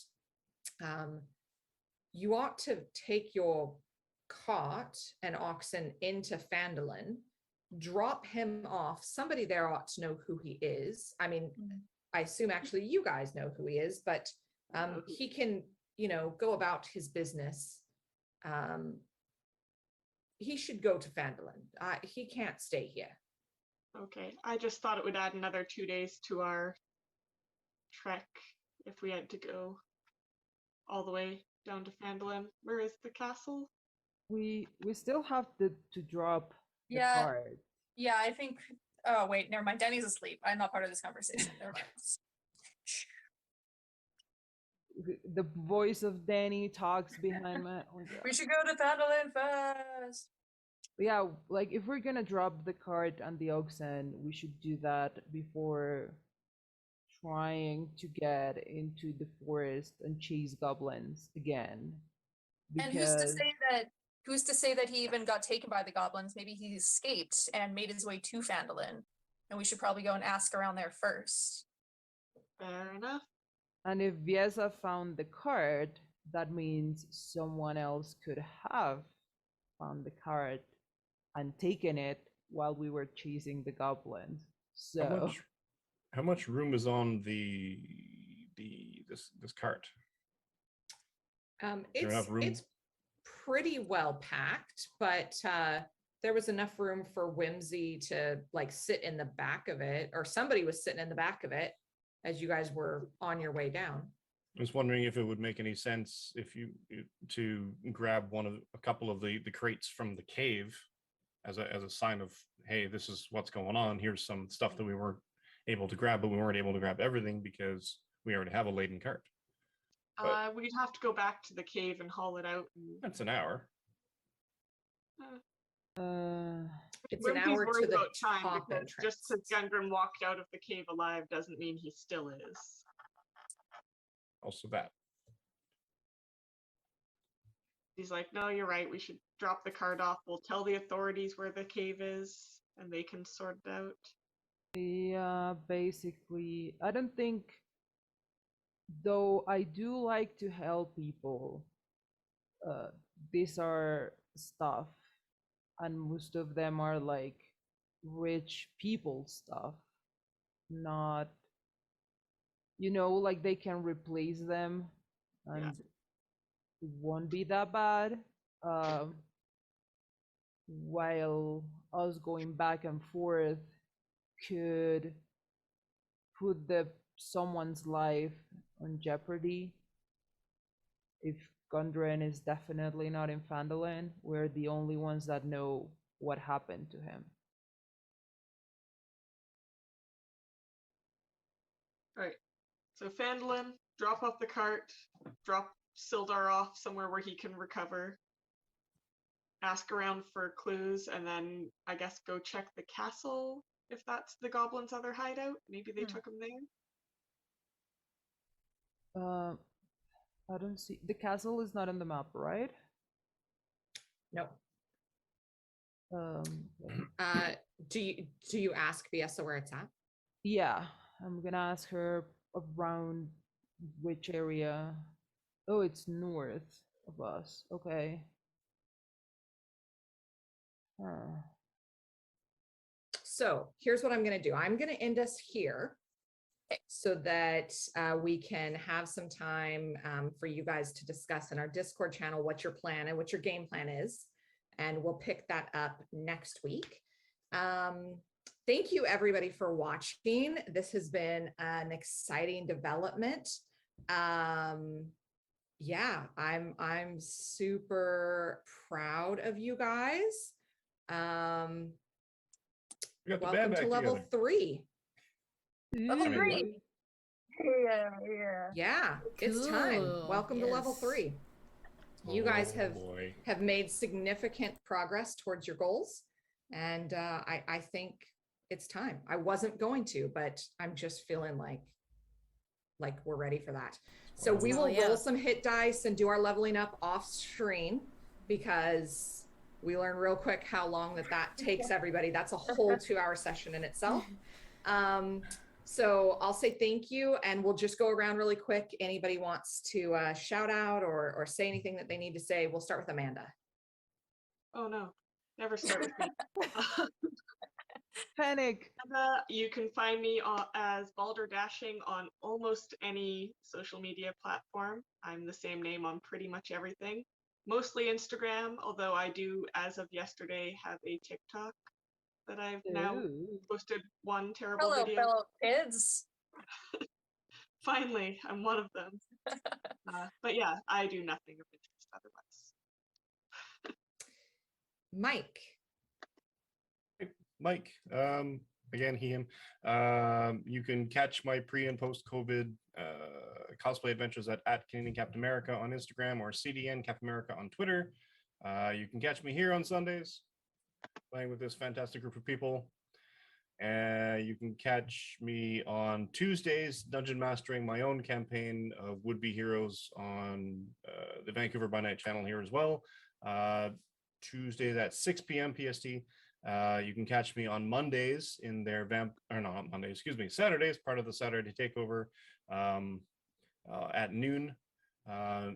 you ought to take your cart and oxen into Phanalin, drop him off. Somebody there ought to know who he is. I mean, I assume actually you guys know who he is, but he can go about his business, he should go to Phanalin. He can't stay here. Okay, I just thought it would add another 2 days to our trek if we had to go all the way down to Phanalin. Where is the castle? We still have to drop the Yeah. card. Yeah, I think. Oh wait, never mind. Danny's asleep. I'm not part of this conversation. Never mind. The voice of Danny talks behind my. Oh my God. We should go to Phanalin first. Yeah, like if we're gonna drop the cart and the oxen, we should do that before trying to get into the forest and chase goblins again. And who's to say that he even got taken by the goblins? Maybe he escaped and made his way to Phanalin, and we should probably go and ask around there first. Fair enough. And if Viesa found the cart, that means someone else could have found the cart and taken it while we were chasing the goblins. So how much room is on this cart? It's pretty well packed, but there was enough room for Whimsy to like sit in the back of it, or somebody was sitting in the back of it as you guys were on your way down. I was wondering if it would make any sense if you to grab a couple of the crates from the cave as a sign of, hey, this is what's going on. Here's some stuff that we weren't able to grab, but we weren't able to grab everything because we already have a laden cart. We'd have to go back to the cave and haul it out. That's an hour. It's an hour to the top because entrance. just because Gundren walked out of the cave alive doesn't mean he still is. Also that. He's like, no, you're right. We should drop the cart off. We'll tell the authorities where the cave is, and they can sort it out. Yeah, basically, I don't think, though I do like to help people, these are stuff, and most of them are like rich people stuff, not, like they can replace them and it won't be that bad. While us going back and forth could put someone's life on jeopardy. If Gundren is definitely not in Phanalin, we're the only ones that know what happened to him. Right. So Phanalin, drop off the cart, drop Sildar off somewhere where he can recover, ask around for clues, and then I guess go check the castle if that's the goblins' other hideout. Maybe they took him there. I don't see the castle is not on the map, right? No. Okay. Do you ask Viesa where it's at? Yeah, I'm gonna ask her around which area. Oh, it's north of us. Okay. So here's what I'm going to do. I'm going to end us here so that we can have some time for you guys to discuss in our Discord channel what your plan and what your game plan is. And we'll pick that up next week. Thank you, everybody, for watching. This has been an exciting development. Yeah, I'm super proud of you guys. Welcome to level 3. Level 3. Yeah, it's time. Welcome to level 3. You guys have made significant progress towards your goals, and I think it's time. I wasn't going to, but I'm just feeling like we're ready for that. So we will roll some hit dice and do our leveling up off screen, because we learn real quick how long that takes everybody. That's a whole 2-hour session in itself. So I'll say thank you, and we'll just go around really quick. Anybody wants to shout out or say anything that they need to say? We'll start with Amanda. Oh no, never start with me. Panic. You can find me as Balder Dashing on almost any social media platform. I'm the same name on pretty much everything. Mostly Instagram, although I do, as of yesterday, have a TikTok that I've now Ooh. posted one terrible Hello, video. fellow kids. Finally, I'm one of them. But yeah, I do nothing of interest otherwise. Mike. Mike, again, he, him. You can catch my pre and post COVID cosplay adventures at Canadian Captain America on Instagram or CDN Captain America on Twitter. You can catch me here on Sundays playing with this fantastic group of people. You can catch me on Tuesdays dungeon mastering my own campaign of would-be heroes on the Vancouver by Night channel here as well. Tuesdays at 6 p.m. PST. You can catch me on Mondays in their Saturdays, part of the Saturday Takeover at noon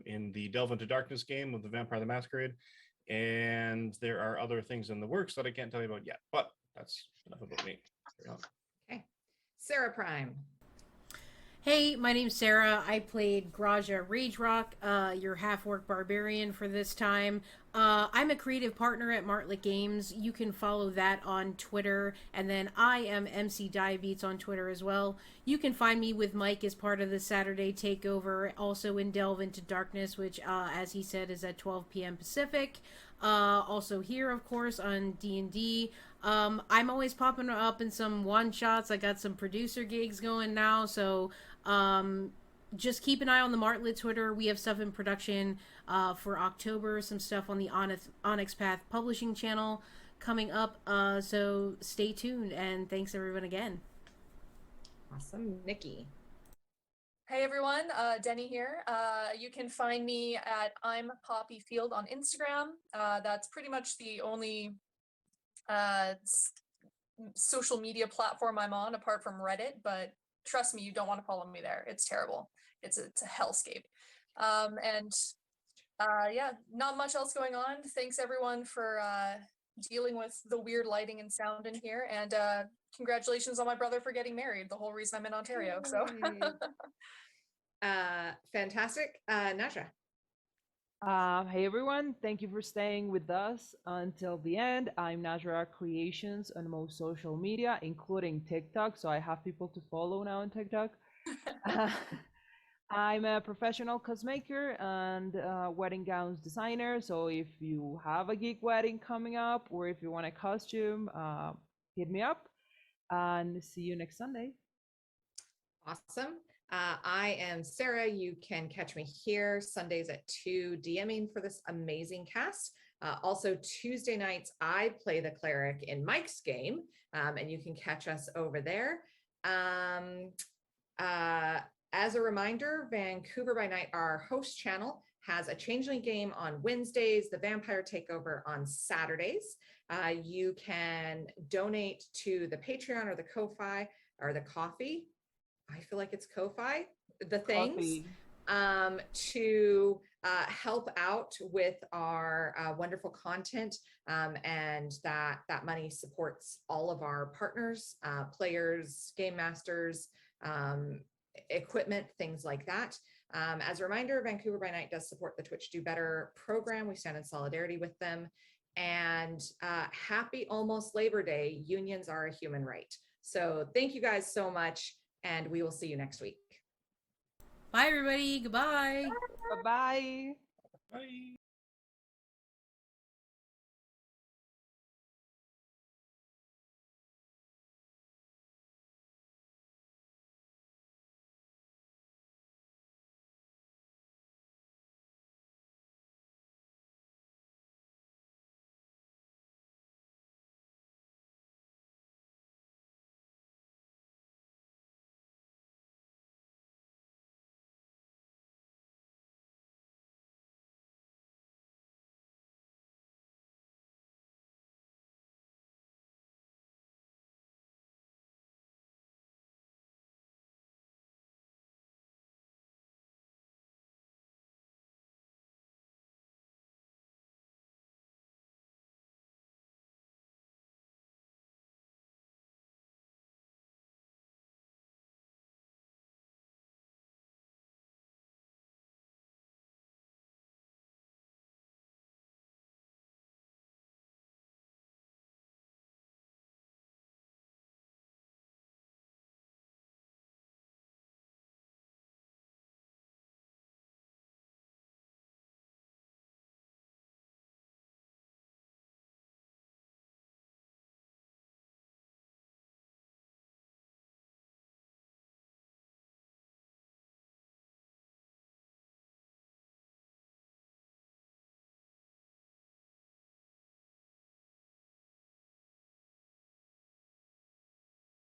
in the Delve into Darkness game with the Vampire the Masquerade. And there are other things in the works that I can't tell you about yet, but that's enough about me. Okay. Sarah Prime. Hey, my name's Sarah. I played Graja Rage Rock, your half-orc barbarian for this time. I'm a creative partner at Martlet Games. You can follow that on Twitter, and then I am MC Diabetes on Twitter as well. You can find me with Mike as part of the Saturday Takeover, also in Delve into Darkness, which, as he said, is at 12 p.m. Pacific. Also here, of course, on D&D. I'm always popping up in some one-shots. I got some producer gigs going now, so just keep an eye on the Martlet Twitter. We have stuff in production for October, some stuff on the Onyx Path Publishing channel coming up, so stay tuned, and thanks everyone again. Awesome. Nikki. Hey everyone, Denny here. You can find me at I'm Poppy Field on Instagram. That's pretty much the only social media platform I'm on apart from Reddit, but trust me, you don't want to follow me there. It's terrible. It's a hellscape. Yeah, not much else going on. Thanks everyone for dealing with the weird lighting and sound in here, and congratulations on my brother for getting married. The whole reason I'm in Ontario. So fantastic. Naja. Hey everyone, thank you for staying with us until the end. I'm Najra Creations on most social media, including TikTok, so I have people to follow now on TikTok. I'm a professional cosmaker and wedding gowns designer, so if you have a geek wedding coming up or if you want a costume, hit me up, and see you next Sunday. Awesome. I am Sarah. You can catch me here Sundays at 2 DMing for this amazing cast. Also Tuesday nights, I play the cleric in Mike's game, and you can catch us over there. As a reminder, Vancouver by Night, our host channel, has a Changeling game on Wednesdays, the Vampire Takeover on Saturdays. You can donate to the Patreon or the Ko-Fi or the Coffee. I feel like it's Ko-Fi, the things, to help out with our wonderful content, and that money supports all of our partners, players, game masters, equipment, things like that. As a reminder, Vancouver by Night does support the Twitch Do Better program. We stand in solidarity with them. And happy almost Labor Day. Unions are a human right. So thank you guys so much, and we will see you next week. Bye everybody. Goodbye. Bye-bye. Bye.